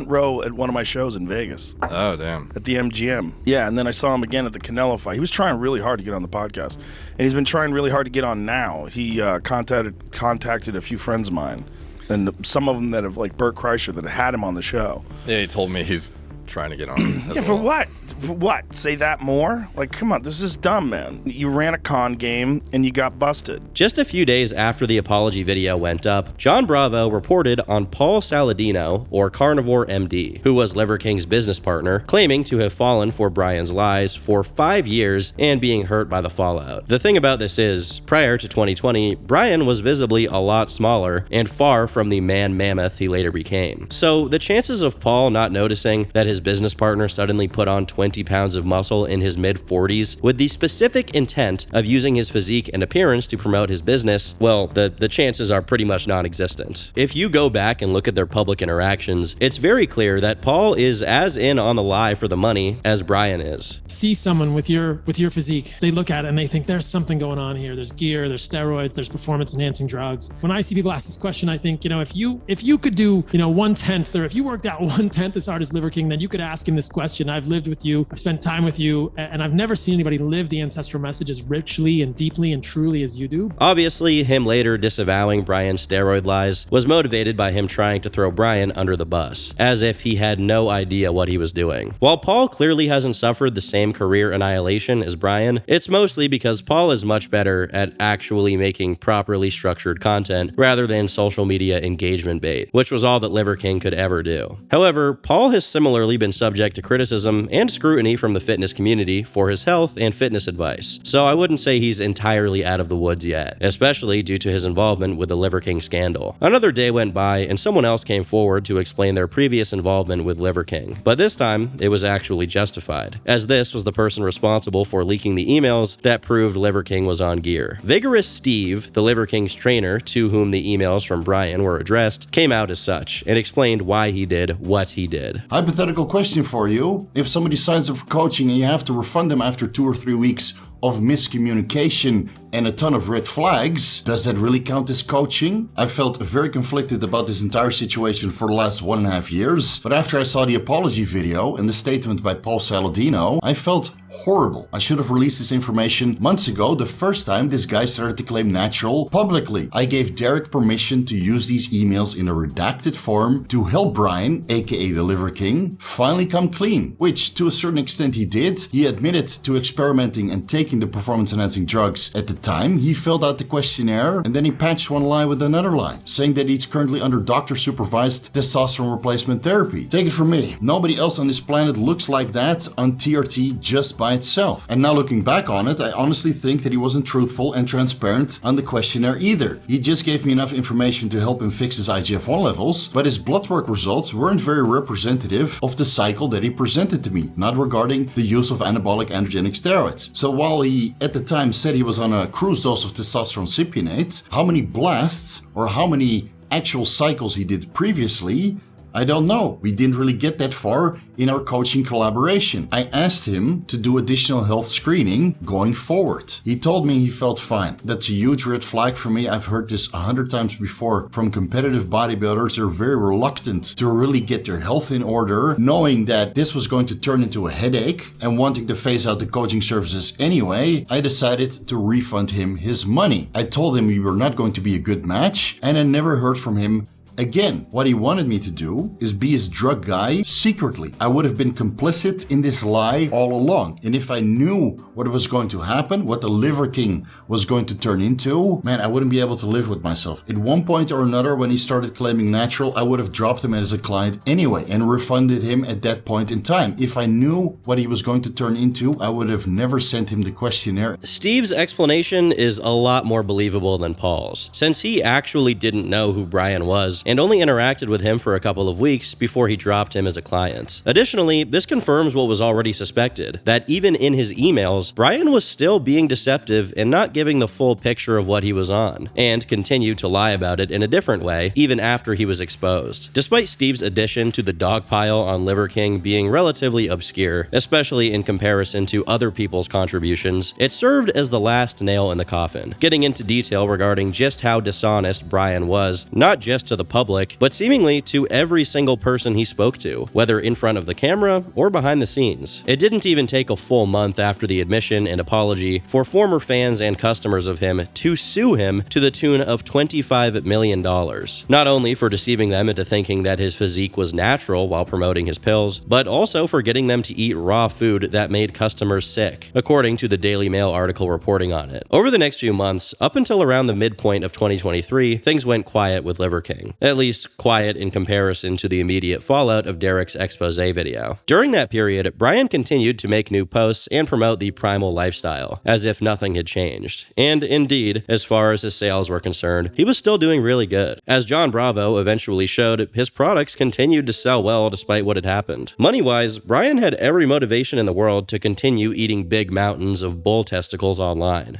row at one of my shows in Vegas. Oh, damn. At the MGM. Yeah, and then I saw him again at the Canelo fight. He was trying really hard to get on the podcast. And he's been trying really hard to get on now. He contacted a few friends of mine. And some of them that have, like Bert Kreischer, that had him on the show. Yeah, he told me he's trying to get on. Yeah, for what? For what? Say that more? Like, come on, this is dumb, man. You ran a con game and you got busted. Just a few days after the apology video went up, John Bravo reported on Paul Saladino, or Carnivore MD, who was Liver King's business partner, claiming to have fallen for Brian's lies for 5 years and being hurt by the fallout. The thing about this is, prior to 2020, Brian was visibly a lot smaller and far from the man mammoth he later became. So the chances of Paul not noticing that his business partner suddenly put on 20 pounds of muscle in his mid-40s with the specific intent of using his physique and appearance to promote his business, well, the chances are pretty much non-existent. If you go back and look at their public interactions, it's very clear that Paul is as in on the lie for the money as Brian is. See someone with your physique, they look at it and they think there's something going on here. There's gear, there's steroids, there's performance-enhancing drugs. When I see people ask this question, I think, if you could do, 1/10, or if you worked out 1/10 as hard as Liver King, then you could ask him this question. I've lived with you, I've spent time with you, and I've never seen anybody live the ancestral message as richly and deeply and truly as you do. Obviously, him later disavowing Brian's steroid lies was motivated by him trying to throw Brian under the bus, as if he had no idea what he was doing. While Paul clearly hasn't suffered the same career annihilation as Brian, it's mostly because Paul is much better at actually making properly structured content rather than social media engagement bait, which was all that Liver King could ever do. However, Paul has similarly been subject to criticism and scrutiny scrutiny from the fitness community for his health and fitness advice, so I wouldn't say he's entirely out of the woods yet, especially due to his involvement with the Liver King scandal. Another day went by and someone else came forward to explain their previous involvement with Liver King, but this time it was actually justified, as this was the person responsible for leaking the emails that proved Liver King was on gear. Vigorous Steve, the Liver King's trainer to whom the emails from Brian were addressed, came out as such and explained why he did what he did. Hypothetical question for you. If somebody signs up for coaching and you have to refund them after 2 or 3 weeks of miscommunication and a ton of red flags, does that really count as coaching? I felt very conflicted about this entire situation for the last 1.5 years, but after I saw the apology video and the statement by Paul Saladino, I felt horrible. I should have released this information months ago, the first time this guy started to claim natural publicly. I gave Derek permission to use these emails in a redacted form to help Brian, aka the Liver King, finally come clean, which to a certain extent he did. He admitted to experimenting and taking the performance-enhancing drugs at the time. He filled out the questionnaire and then he patched one lie with another lie, saying that he's currently under doctor-supervised testosterone replacement therapy. Take it from me, nobody else on this planet looks like that on TRT just by itself. And now looking back on it, I honestly think that he wasn't truthful and transparent on the questionnaire either. He just gave me enough information to help him fix his IGF-1 levels, but his blood work results weren't very representative of the cycle that he presented to me, not regarding the use of anabolic androgenic steroids. So while he at the time said he was on a cruise dose of testosterone cypionate, how many blasts or how many actual cycles he did previously, I don't know. We didn't really get that far in our coaching collaboration. I asked him to do additional health screening going forward. He told me he felt fine. That's a huge red flag for me. I've heard this 100 times before from competitive bodybuilders. They're very reluctant to really get their health in order, knowing that this was going to turn into a headache and wanting to phase out the coaching services anyway. I decided to refund him his money. I told him we were not going to be a good match, and I never heard from him again. What he wanted me to do is be his drug guy secretly. I would have been complicit in this lie all along. And if I knew what was going to happen, what the Liver King was going to turn into, man, I wouldn't be able to live with myself. At one point or another, when he started claiming natural, I would have dropped him as a client anyway and refunded him at that point in time. If I knew what he was going to turn into, I would have never sent him the questionnaire. Steve's explanation is a lot more believable than Paul's, since he actually didn't know who Brian was and only interacted with him for a couple of weeks before he dropped him as a client. Additionally, this confirms what was already suspected, that even in his emails, Brian was still being deceptive and not giving the full picture of what he was on, and continued to lie about it in a different way even after he was exposed. Despite Steve's addition to the dog pile on Liver King being relatively obscure, especially in comparison to other people's contributions, it served as the last nail in the coffin, getting into detail regarding just how dishonest Brian was, not just to the public, but seemingly to every single person he spoke to, whether in front of the camera or behind the scenes. It didn't even take a full month after the admission and apology for former fans and customers of him to sue him to the tune of $25 million, not only for deceiving them into thinking that his physique was natural while promoting his pills, but also for getting them to eat raw food that made customers sick, according to the Daily Mail article reporting on it. Over the next few months, up until around the midpoint of 2023, things went quiet with Liver King. At least quiet in comparison to the immediate fallout of Derek's expose video. During that period, Brian continued to make new posts and promote the primal lifestyle, as if nothing had changed. And indeed, as far as his sales were concerned, he was still doing really good. As John Bravo eventually showed, his products continued to sell well despite what had happened. Money-wise, Brian had every motivation in the world to continue eating big mountains of bull testicles online.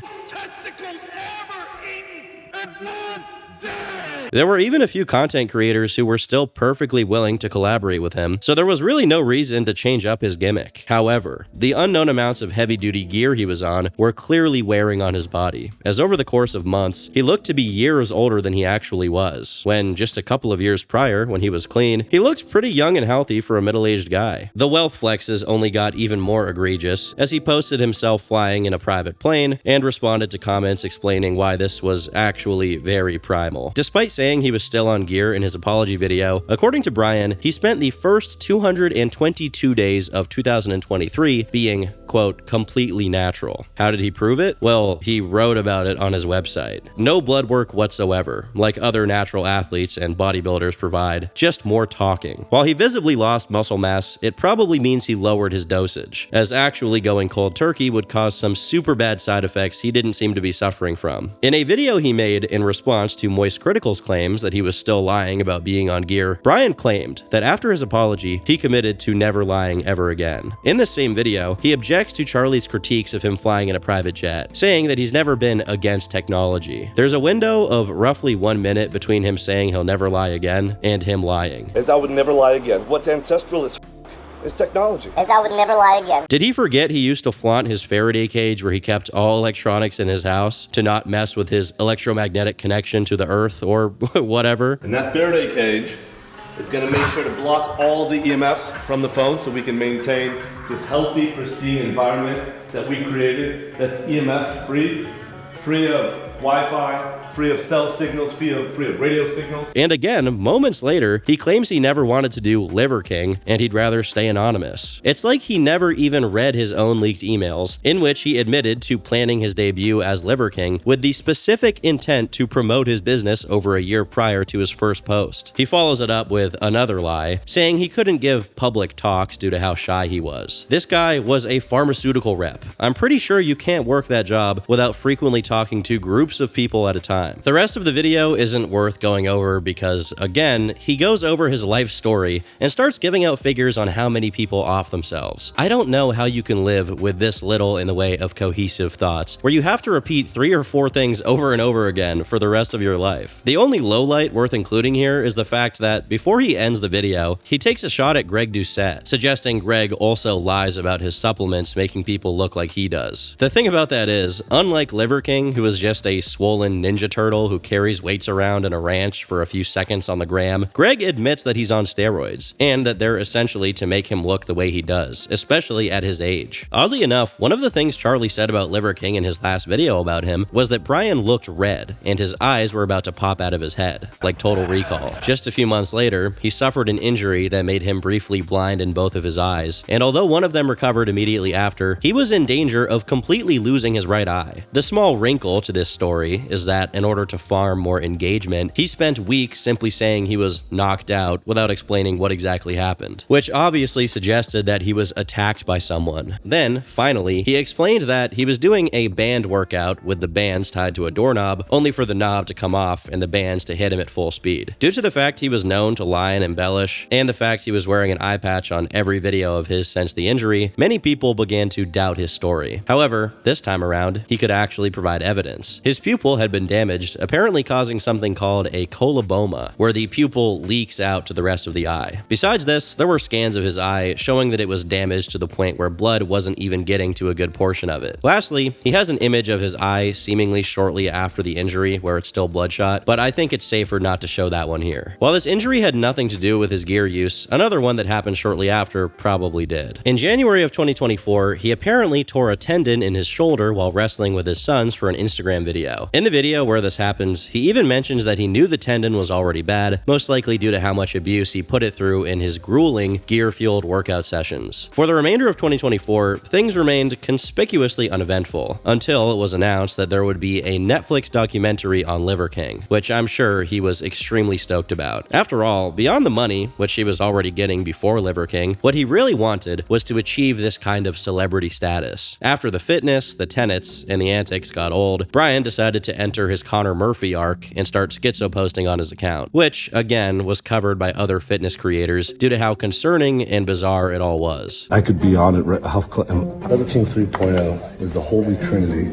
There were even a few content creators who were still perfectly willing to collaborate with him, so there was really no reason to change up his gimmick. However, the unknown amounts of heavy-duty gear he was on were clearly wearing on his body, as over the course of months, he looked to be years older than he actually was, when just a couple of years prior, when he was clean, he looked pretty young and healthy for a middle-aged guy. The wealth flexes only got even more egregious, as he posted himself flying in a private plane and responded to comments explaining why this was actually very primal. Despite saying he was still on gear in his apology video, according to Brian, he spent the first 222 days of 2023 being, quote, completely natural. How did he prove it? Well, he wrote about it on his website. No blood work whatsoever, like other natural athletes and bodybuilders provide, just more talking. While he visibly lost muscle mass, it probably means he lowered his dosage, as actually going cold turkey would cause some super bad side effects he didn't seem to be suffering from. In a video he made in response to Moist Critical's claims that he was still lying about being on gear, Brian claimed that after his apology, he committed to never lying ever again. In this same video, he objects to Charlie's critiques of him flying in a private jet, saying that he's never been against technology. There's a window of roughly 1 minute between him saying he'll never lie again and him lying. As I would never lie again. What's ancestral is technology. As I would never lie again. Did he forget he used to flaunt his Faraday cage where he kept all electronics in his house to not mess with his electromagnetic connection to the earth or whatever? And that Faraday cage is going to make sure to block all the EMFs from the phone so we can maintain this healthy, pristine environment that we created that's EMF free of Wi-Fi, free of cell signals, free of radio signals. And again, moments later, he claims he never wanted to do Liver King and he'd rather stay anonymous. It's like he never even read his own leaked emails, in which he admitted to planning his debut as Liver King with the specific intent to promote his business over a year prior to his first post. He follows it up with another lie, saying he couldn't give public talks due to how shy he was. This guy was a pharmaceutical rep. I'm pretty sure you can't work that job without frequently talking to groups of people at a time. The rest of the video isn't worth going over because, again, he goes over his life story and starts giving out figures on how many people off themselves. I don't know how you can live with this little in the way of cohesive thoughts, where you have to repeat 3 or 4 things over and over again for the rest of your life. The only lowlight worth including here is the fact that before he ends the video, he takes a shot at Greg Doucette, suggesting Greg also lies about his supplements making people look like he does. The thing about that is, unlike Liver King, who is just a swollen Ninja Turtle who carries weights around in a ranch for a few seconds on the gram, Greg admits that he's on steroids, and that they're essentially to make him look the way he does, especially at his age. Oddly enough, one of the things Charlie said about Liver King in his last video about him was that Brian looked red, and his eyes were about to pop out of his head, like Total Recall. Just a few months later, he suffered an injury that made him briefly blind in both of his eyes, and although one of them recovered immediately after, he was in danger of completely losing his right eye. The small wrinkle to this story is that in order to farm more engagement, he spent weeks simply saying he was knocked out without explaining what exactly happened, which obviously suggested that he was attacked by someone. Then, finally, he explained that he was doing a band workout with the bands tied to a doorknob, only for the knob to come off and the bands to hit him at full speed. Due to the fact he was known to lie and embellish, and the fact he was wearing an eye patch on every video of his since the injury, many people began to doubt his story. However, this time around, he could actually provide evidence. His pupil had been damaged, apparently causing something called a coloboma, where the pupil leaks out to the rest of the eye. Besides this, there were scans of his eye showing that it was damaged to the point where blood wasn't even getting to a good portion of it. Lastly, he has an image of his eye seemingly shortly after the injury where it's still bloodshot, but I think it's safer not to show that one here. While this injury had nothing to do with his gear use, another one that happened shortly after probably did. In January of 2024, he apparently tore a tendon in his shoulder while wrestling with his sons for an Instagram video. In the video where this happens, he even mentions that he knew the tendon was already bad, most likely due to how much abuse he put it through in his grueling, gear-fueled workout sessions. For the remainder of 2024, things remained conspicuously uneventful, until it was announced that there would be a Netflix documentary on Liver King, which I'm sure he was extremely stoked about. After all, beyond the money, which he was already getting before Liver King, what he really wanted was to achieve this kind of celebrity status. After the fitness, the tenets, and the antics got old, Brian decided to enter his Connor Murphy arc and start schizo posting on his account, which, again, was covered by other fitness creators due to how concerning and bizarre it all was. I could be on it right how Liver King 3.0 is the holy trinity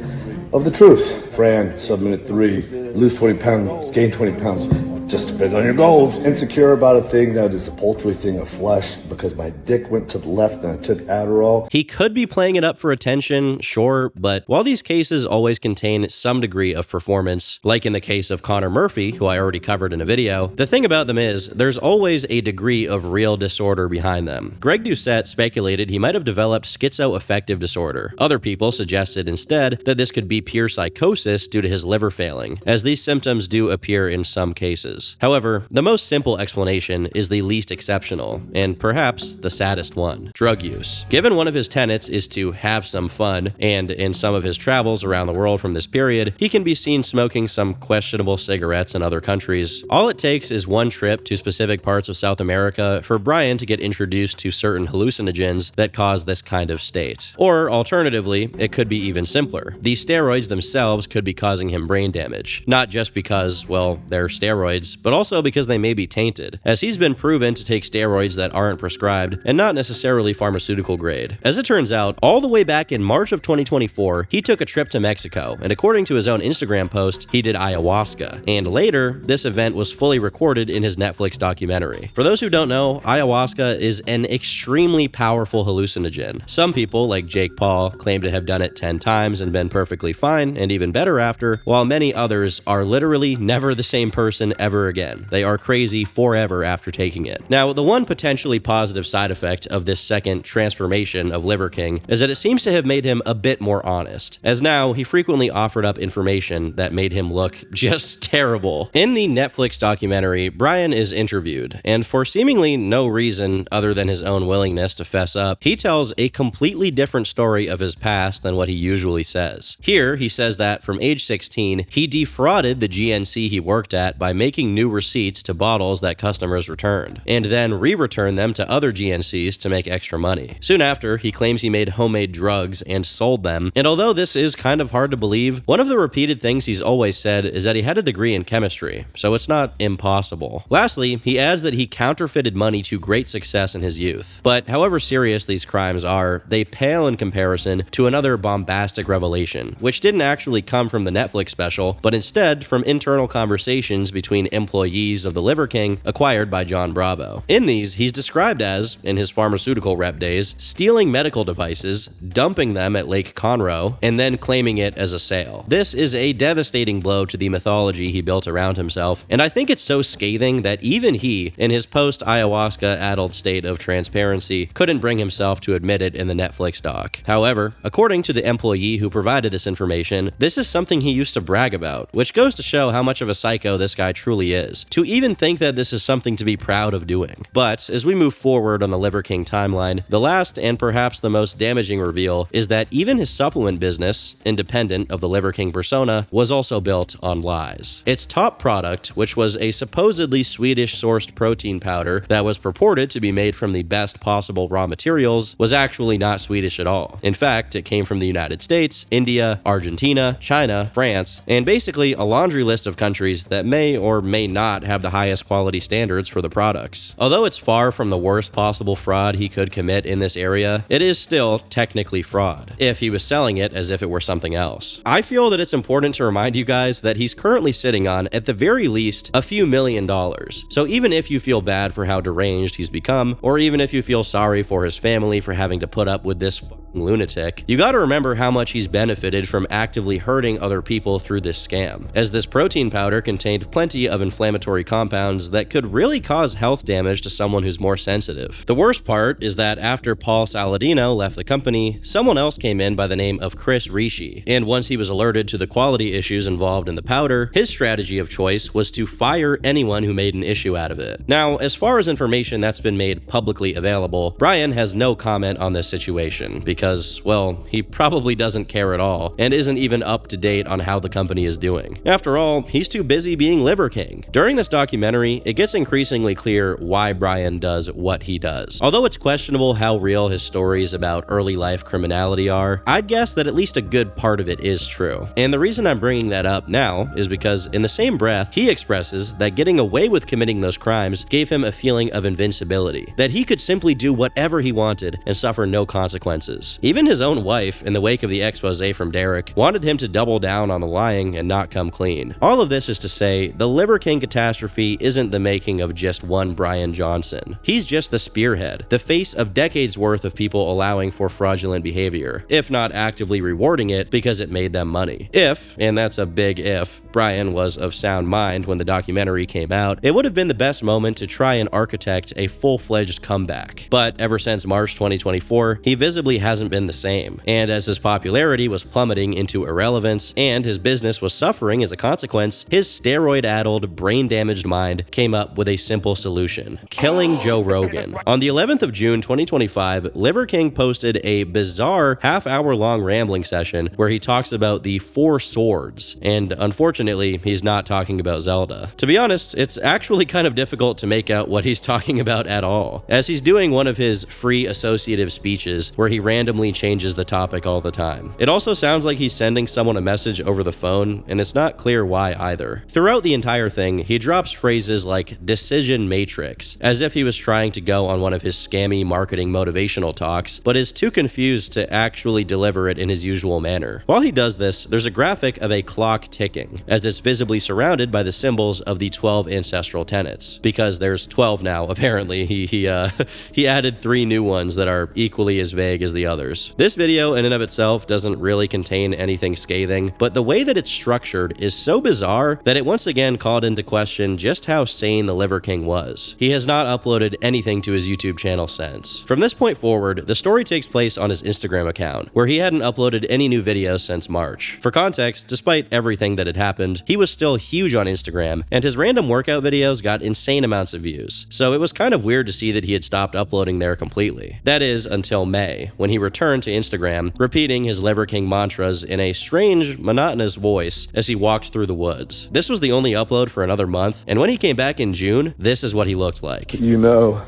of the truth. Fran, sub-minute 3, lose 20 pounds, gain 20 pounds. Just depends on your goals. Insecure about a thing that is a paltry thing of flesh because my dick went to the left and I took Adderall. He could be playing it up for attention, sure, but while these cases always contain some degree of performance, like in the case of Connor Murphy, who I already covered in a video, the thing about them is there's always a degree of real disorder behind them. Greg Doucette speculated he might have developed schizoaffective disorder. Other people suggested instead that this could be pure psychosis due to his liver failing, as these symptoms do appear in some cases. sources. However, the most simple explanation is the least exceptional, and perhaps the saddest one: drug use. Given one of his tenets is to have some fun, and in some of his travels around the world from this period, he can be seen smoking some questionable cigarettes in other countries. All it takes is one trip to specific parts of South America for Brian to get introduced to certain hallucinogens that cause this kind of state. Or alternatively, it could be even simpler. The steroids themselves could be causing him brain damage, not just because, well, they're steroids, but also because they may be tainted, as he's been proven to take steroids that aren't prescribed and not necessarily pharmaceutical grade. As it turns out, all the way back in March of 2024, he took a trip to Mexico, and according to his own Instagram post, he did ayahuasca. And later, this event was fully recorded in his Netflix documentary. For those who don't know, ayahuasca is an extremely powerful hallucinogen. Some people, like Jake Paul, claim to have done it 10 times and been perfectly fine and even better after, while many others are literally never the same person ever again. They are crazy forever after taking it. Now, the one potentially positive side effect of this second transformation of Liver King is that it seems to have made him a bit more honest, as now he frequently offered up information that made him look just terrible. In the Netflix documentary, Brian is interviewed, and for seemingly no reason other than his own willingness to fess up, he tells a completely different story of his past than what he usually says. Here, he says that from age 16, he defrauded the GNC he worked at by making new receipts to bottles that customers returned, and then re-returned them to other GNCs to make extra money. Soon after, he claims he made homemade drugs and sold them, and although this is kind of hard to believe, one of the repeated things he's always said is that he had a degree in chemistry, so it's not impossible. Lastly, he adds that he counterfeited money to great success in his youth. But however serious these crimes are, they pale in comparison to another bombastic revelation, which didn't actually come from the Netflix special, but instead from internal conversations between employees of the Liver King acquired by John Bravo. In these, he's described as, in his pharmaceutical rep days, stealing medical devices, dumping them at Lake Conroe, and then claiming it as a sale. This is a devastating blow to the mythology he built around himself, and I think it's so scathing that even he, in his post-ayahuasca-addled state of transparency, couldn't bring himself to admit it in the Netflix doc. However, according to the employee who provided this information, this is something he used to brag about, which goes to show how much of a psycho this guy truly is, to even think that this is something to be proud of doing. But as we move forward on the Liver King timeline, the last and perhaps the most damaging reveal is that even his supplement business, independent of the Liver King persona, was also built on lies. Its top product, which was a supposedly Swedish-sourced protein powder that was purported to be made from the best possible raw materials, was actually not Swedish at all. In fact, it came from the United States, India, Argentina, China, France, and basically a laundry list of countries that may or may not have the highest quality standards for the products. Although it's far from the worst possible fraud he could commit in this area, it is still technically fraud, if he was selling it as if it were something else. I feel that it's important to remind you guys that he's currently sitting on, at the very least, a few $1,000,000. So even if you feel bad for how deranged he's become, or even if you feel sorry for his family for having to put up with this lunatic, you gotta remember how much he's benefited from actively hurting other people through this scam, as this protein powder contained plenty of inflammatory compounds that could really cause health damage to someone who's more sensitive. The worst part is that after Paul Saladino left the company, someone else came in by the name of Chris Ricci, and once he was alerted to the quality issues involved in the powder, his strategy of choice was to fire anyone who made an issue out of it. Now, as far as information that's been made publicly available, Brian has no comment on this situation, because, well, he probably doesn't care at all, and isn't even up to date on how the company is doing. After all, he's too busy being Liver King. During this documentary, it gets increasingly clear why Brian does what he does. Although it's questionable how real his stories about early life criminality are, I'd guess that at least a good part of it is true. And the reason I'm bringing that up now is because in the same breath, he expresses that getting away with committing those crimes gave him a feeling of invincibility, that he could simply do whatever he wanted and suffer no consequences. Even his own wife, in the wake of the expose from Derek, wanted him to double down on the lying and not come clean. All of this is to say, the Liver King catastrophe isn't the making of just one Brian Johnson. He's just the spearhead, the face of decades worth of people allowing for fraudulent behavior, if not actively rewarding it because it made them money. If, and that's a big if, Brian was of sound mind when the documentary came out, it would have been the best moment to try and architect a full-fledged comeback. But ever since March 2024, he visibly hasn't hasn't been the same. And as his popularity was plummeting into irrelevance and his business was suffering as a consequence, his steroid-addled, brain-damaged mind came up with a simple solution: killing Joe Rogan. On the 11th of June 2025, Liver King posted a bizarre half-hour-long rambling session where he talks about the Four Swords, and unfortunately, he's not talking about Zelda. To be honest, it's actually kind of difficult to make out what he's talking about at all, as he's doing one of his free associative speeches where he randomly changes the topic all the time. It also sounds like he's sending someone a message over the phone, and it's not clear why either. Throughout the entire thing, he drops phrases like decision matrix, as if he was trying to go on one of his scammy marketing motivational talks, but is too confused to actually deliver it in his usual manner. While he does this, there's a graphic of a clock ticking, as it's visibly surrounded by the symbols of the 12 ancestral tenets. Because there's 12 now, apparently. He added 3 new ones that are equally as vague as the others. This video in and of itself doesn't really contain anything scathing, but the way that it's structured is so bizarre that it once again called into question just how sane the Liver King was. He has not uploaded anything to his YouTube channel since. From this point forward, the story takes place on his Instagram account, where he hadn't uploaded any new videos since March. For context, despite everything that had happened, he was still huge on Instagram, and his random workout videos got insane amounts of views, so it was kind of weird to see that he had stopped uploading there completely. That is, until May, when he returned to Instagram, repeating his Liver King mantras in a strange, monotonous voice as he walked through the woods. This was the only upload for another month, and when he came back in June, this is what he looked like. You know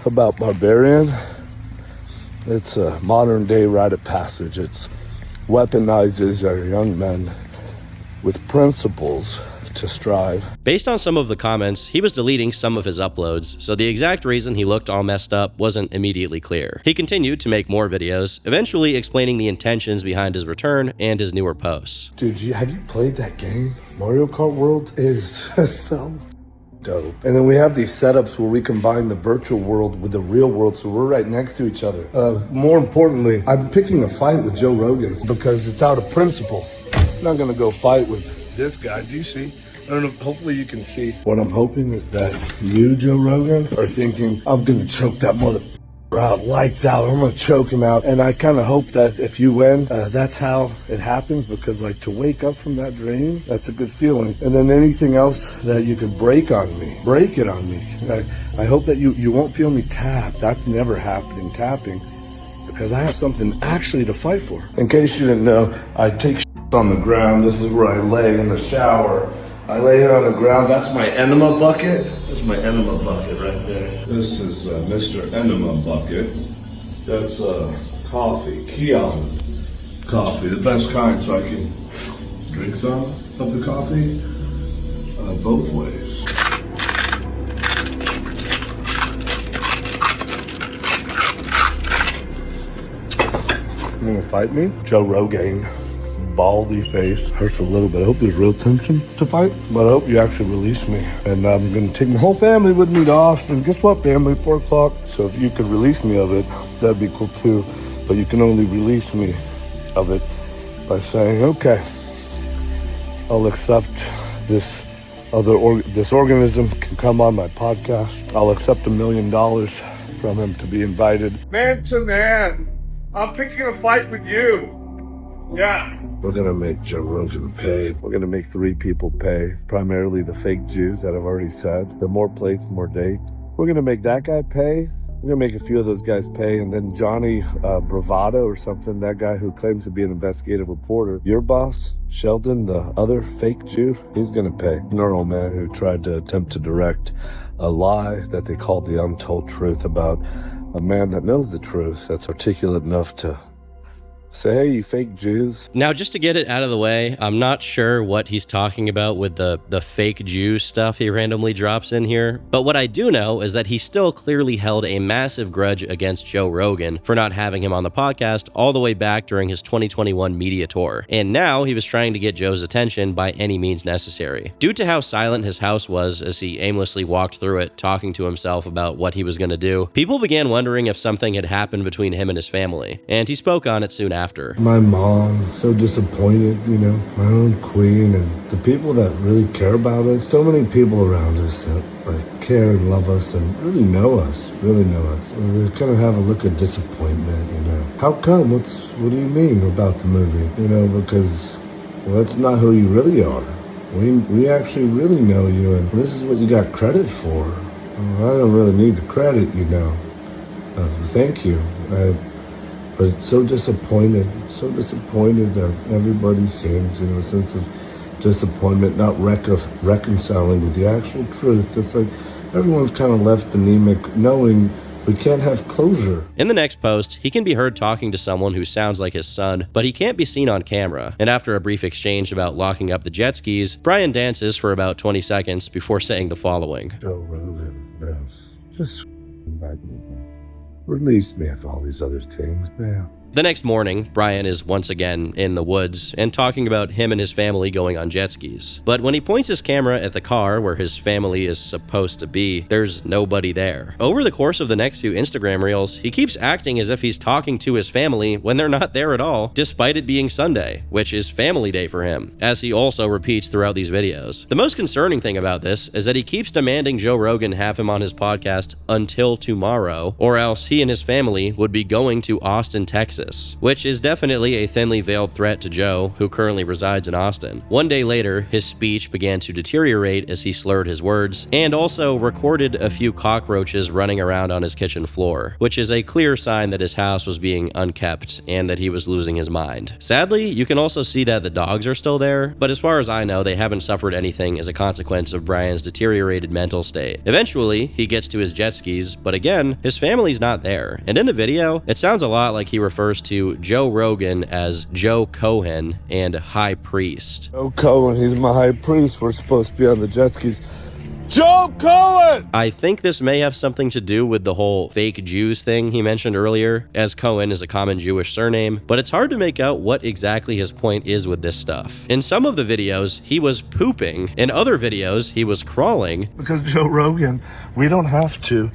about Barbarian? It's a modern day rite of passage. It's weaponizes our young men with principles to strive. Based on some of the comments, he was deleting some of his uploads, so the exact reason he looked all messed up wasn't immediately clear. He continued to make more videos, eventually explaining the intentions behind his return and his newer posts. Dude, have you played that game? Mario Kart World is so dope. And then we have these setups where we combine the virtual world with the real world, so we're right next to each other. More importantly, I'm picking a fight with Joe Rogan because it's out of principle. I'm not gonna go fight with this guy. Do you see? I don't know, hopefully you can see. What I'm hoping is that you, Joe Rogan, are thinking, I'm gonna choke that motherfucker out, lights out, I'm gonna choke him out. And I kind of hope that if you win, that's how it happens, because like to wake up from that dream, that's a good feeling. And then anything else that you could break on me, break it on me. I hope that you won't feel me tap. That's never happening, tapping, because I have something actually to fight for. In case you didn't know, I take on the ground. This is where I lay in the shower. I lay here on the ground. That's my enema bucket. That's my enema bucket right there. This is Mr. Enema Bucket. That's coffee, Kion coffee, the best kind, so I can drink some of the coffee both ways. You wanna fight me? Joe Rogan. Baldy face. Hurts a little bit. I hope there's real tension to fight, but I hope you actually release me. And I'm gonna take my whole family with me to Austin. Guess what, family? 4 o'clock. So if you could release me of it, that'd be cool too. But you can only release me of it by saying, okay, I'll accept this this organism can come on my podcast. I'll accept $1 million from him to be invited. Man to man, I'm picking a fight with you. Yeah. We're gonna make Joe Rogan pay. We're gonna make 3 people pay, primarily the fake Jews that I've already said. The more plates, more date. We're gonna make that guy pay. We're gonna make a few of those guys pay, and then Johnny Bravado or something, that guy who claims to be an investigative reporter, your boss, Sheldon, the other fake Jew, he's gonna pay. Neural man who tried to attempt to direct a lie that they called the untold truth about a man that knows the truth, that's articulate enough to say, hey, you fake Jews. Now, just to get it out of the way, I'm not sure what he's talking about with the fake Jew stuff he randomly drops in here, but what I do know is that he still clearly held a massive grudge against Joe Rogan for not having him on the podcast all the way back during his 2021 media tour, and now he was trying to get Joe's attention by any means necessary. Due to how silent his house was as he aimlessly walked through it, talking to himself about what he was going to do, people began wondering if something had happened between him and his family, and he spoke on it soon after. My mom, so disappointed, you know, my own queen, and the people that really care about us. So many people around us that like care and love us and really know us. They kind of have a look of disappointment, you know. How come? What do you mean about the movie? You know, because, well, that's not who you really are. We actually really know you, and this is what you got credit for. Well, I don't really need the credit, you know. Thank you. But so disappointed that everybody seems, you know, a sense of disappointment, not reconciling with the actual truth. It's like everyone's kind of left anemic, knowing we can't have closure. In the next post, he can be heard talking to someone who sounds like his son, but he can't be seen on camera. And after a brief exchange about locking up the jet skis, Brian dances for about 20 seconds before saying the following. Joe Rogan, just release me of all these other things, man. The next morning, Brian is once again in the woods and talking about him and his family going on jet skis. But when he points his camera at the car where his family is supposed to be, there's nobody there. Over the course of the next few Instagram reels, he keeps acting as if he's talking to his family when they're not there at all, despite it being Sunday, which is family day for him, as he also repeats throughout these videos. The most concerning thing about this is that he keeps demanding Joe Rogan have him on his podcast until tomorrow, or else he and his family would be going to Austin, Texas, which is definitely a thinly veiled threat to Joe, who currently resides in Austin. One day later, his speech began to deteriorate as he slurred his words, and also recorded a few cockroaches running around on his kitchen floor, which is a clear sign that his house was being unkept and that he was losing his mind. Sadly, you can also see that the dogs are still there, but as far as I know, they haven't suffered anything as a consequence of Brian's deteriorated mental state. Eventually, he gets to his jet skis, but again, his family's not there. And in the video, it sounds a lot like he refers to Joe Rogan as Joe Cohen and High Priest. Joe Cohen, he's my high priest. We're supposed to be on the jet skis. Joe Cohen! I think this may have something to do with the whole fake Jews thing he mentioned earlier, as Cohen is a common Jewish surname, but it's hard to make out what exactly his point is with this stuff. In some of the videos, he was pooping. In other videos, he was crawling. Because Joe Rogan, we don't have to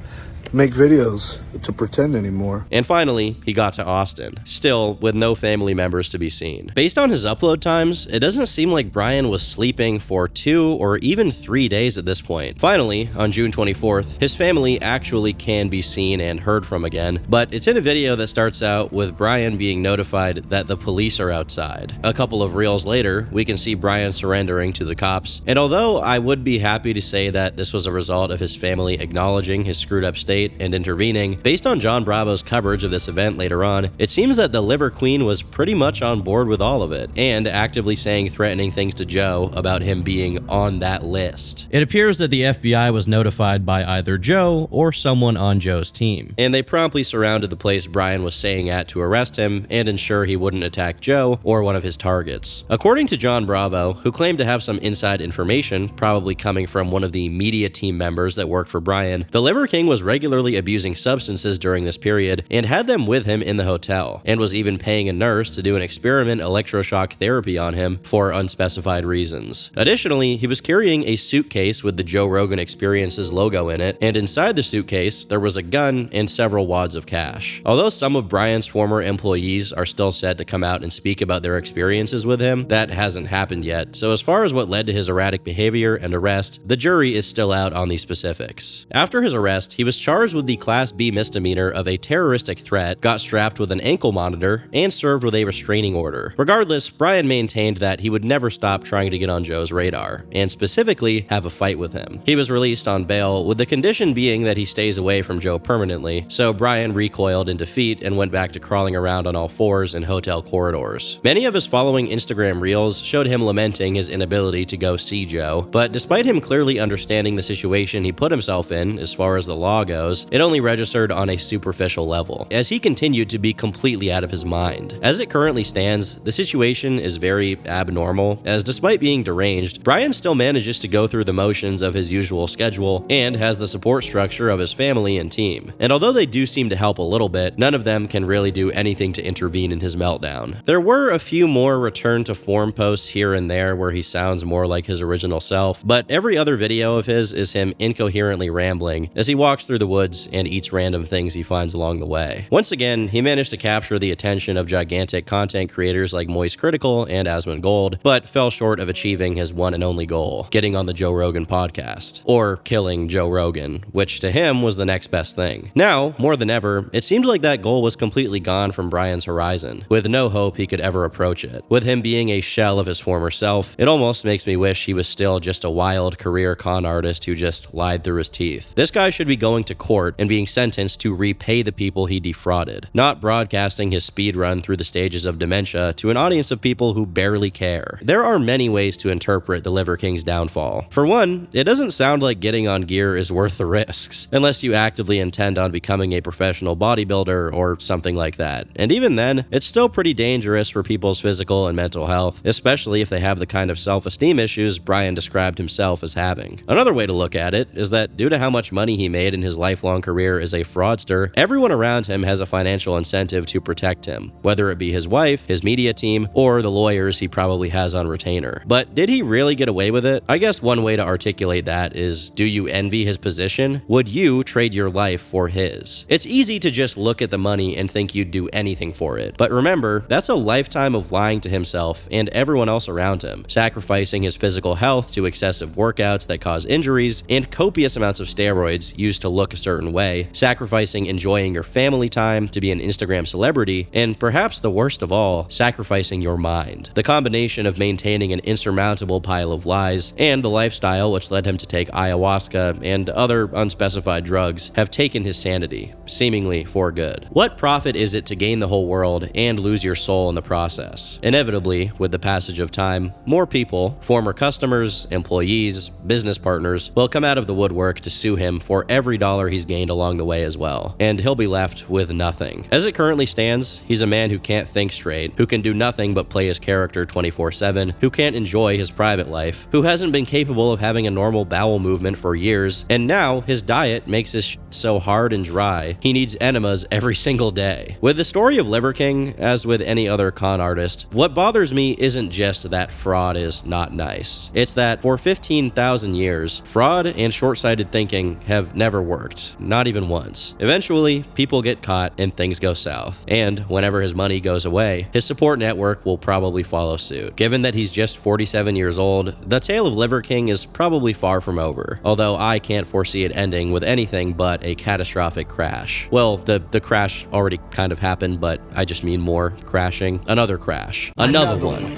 make videos to pretend anymore. And finally, he got to Austin, still with no family members to be seen. Based on his upload times, it doesn't seem like Brian was sleeping for 2 or even 3 days at this point. Finally, on June 24th, his family actually can be seen and heard from again, but it's in a video that starts out with Brian being notified that the police are outside. A couple of reels later, we can see Brian surrendering to the cops, and although I would be happy to say that this was a result of his family acknowledging his screwed up state and intervening, based on John Bravo's coverage of this event later on, it seems that the Liver Queen was pretty much on board with all of it, and actively saying threatening things to Joe about him being on that list. It appears that the FBI was notified by either Joe or someone on Joe's team, and they promptly surrounded the place Brian was staying at to arrest him and ensure he wouldn't attack Joe or one of his targets. According to John Bravo, who claimed to have some inside information, probably coming from one of the media team members that worked for Brian, the Liver King was regularly abusing substances during this period and had them with him in the hotel, and was even paying a nurse to do an experiment electroshock therapy on him for unspecified reasons. Additionally, he was carrying a suitcase with the Joe Rogan Experiences logo in it, and inside the suitcase there was a gun and several wads of cash. Although some of Brian's former employees are still set to come out and speak about their experiences with him, that hasn't happened yet, so as far as what led to his erratic behavior and arrest, the jury is still out on the specifics. After his arrest, he was charged with the Class B misdemeanor of a terroristic threat, got strapped with an ankle monitor, and served with a restraining order. Regardless, Brian maintained that he would never stop trying to get on Joe's radar, and specifically have a fight with him. He was released on bail, with the condition being that he stays away from Joe permanently, so Brian recoiled in defeat and went back to crawling around on all fours in hotel corridors. Many of his following Instagram reels showed him lamenting his inability to go see Joe, but despite him clearly understanding the situation he put himself in as far as the law goes, it only registered on a superficial level, as he continued to be completely out of his mind. As it currently stands, the situation is very abnormal, as despite being deranged, Brian still manages to go through the motions of his usual schedule and has the support structure of his family and team. And although they do seem to help a little bit, none of them can really do anything to intervene in his meltdown. There were a few more return to form posts here and there where he sounds more like his original self, but every other video of his is him incoherently rambling as he walks through the woods and eats random things he finds along the way. Once again, he managed to capture the attention of gigantic content creators like Moist Critical and Asmongold, but fell short of achieving his one and only goal, getting on the Joe Rogan podcast, or killing Joe Rogan, which to him was the next best thing. Now, more than ever, it seemed like that goal was completely gone from Brian's horizon, with no hope he could ever approach it. With him being a shell of his former self, it almost makes me wish he was still just a wild career con artist who just lied through his teeth. This guy should be going to court and being sentenced to repay the people he defrauded, not broadcasting his speed run through the stages of dementia to an audience of people who barely care. There are many ways to interpret the Liver King's downfall. For one, it doesn't sound like getting on gear is worth the risks, unless you actively intend on becoming a professional bodybuilder or something like that. And even then, it's still pretty dangerous for people's physical and mental health, especially if they have the kind of self-esteem issues Brian described himself as having. Another way to look at it is that due to how much money he made in his lifelong career as a fraudster, everyone around him has a financial incentive to protect him, whether it be his wife, his media team, or the lawyers he probably has on retainer. But did he really get away with it? I guess one way to articulate that is, do you envy his position? Would you trade your life for his? It's easy to just look at the money and think you'd do anything for it. But remember, that's a lifetime of lying to himself and everyone else around him, sacrificing his physical health to excessive workouts that cause injuries and copious amounts of steroids used to look a certain way, sacrificing enjoying your family time to be an Instagram celebrity, and perhaps the worst of all, sacrificing your mind. The combination of maintaining an insurmountable pile of lies and the lifestyle which led him to take ayahuasca and other unspecified drugs have taken his sanity, seemingly for good. What profit is it to gain the whole world and lose your soul in the process? Inevitably, with the passage of time, more people, former customers, employees, business partners, will come out of the woodwork to sue him for every dollar he's gained along the way as well, and he'll be left with nothing. As it currently stands, he's a man who can't think straight, who can do nothing but play his character 24/7, who can't enjoy his private life, who hasn't been capable of having a normal bowel movement for years, and now his diet makes his shit so hard and dry, he needs enemas every single day. With the story of Liver King, as with any other con artist, what bothers me isn't just that fraud is not nice. It's that for 15,000 years, fraud and short-sighted thinking have never worked, not even once. Eventually, people get caught and things go south, and whenever his money goes away, his support network will probably follow suit. Given that he's just 47 years old, the tale of Liver King is probably far from over, although I can't foresee it ending with anything but a catastrophic crash. Well, the crash already kind of happened, but I just mean more crashing. Another crash. Another one.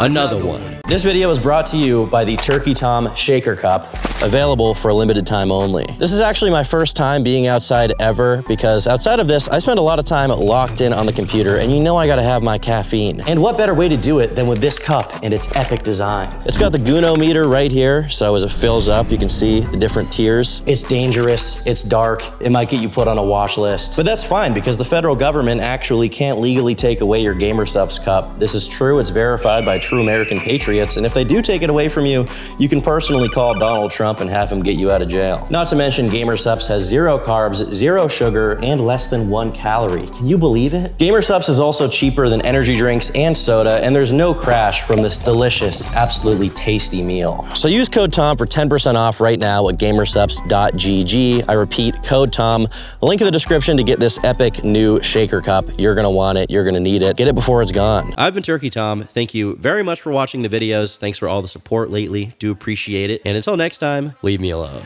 This video was brought to you by the Turkey Tom Shaker Cup, available for a limited time only. This is actually my first time being outside ever, because outside of this, I spend a lot of time locked in on the computer, and you know I gotta have my caffeine. And what better way to do it than with this cup and its epic design? It's got the Guno meter right here, so as it fills up, you can see the different tiers. It's dangerous, it's dark, it might get you put on a watch list. But that's fine, because the federal government actually can't legally take away your GamerSupps cup. This is true, it's verified by true American patriots, and if they do take it away from you, you can personally call Donald Trump and have him get you out of jail. Not to mention, GamerSupps has 0 carbs, 0 sugar, and less than 1 calorie. Can you believe it? GamerSupps is also cheaper than energy drinks and soda, and there's no crash from this delicious, absolutely tasty meal. So use code TOM for 10% off right now at gamersupps.gg. I repeat, code TOM. A link in the description to get this epic new shaker cup. You're gonna want it, you're gonna need it. Get it before it's gone. I've been Turkey Tom. Thank you very much for watching the videos. Thanks for all the support lately. Do appreciate it. And until next time, leave me alone.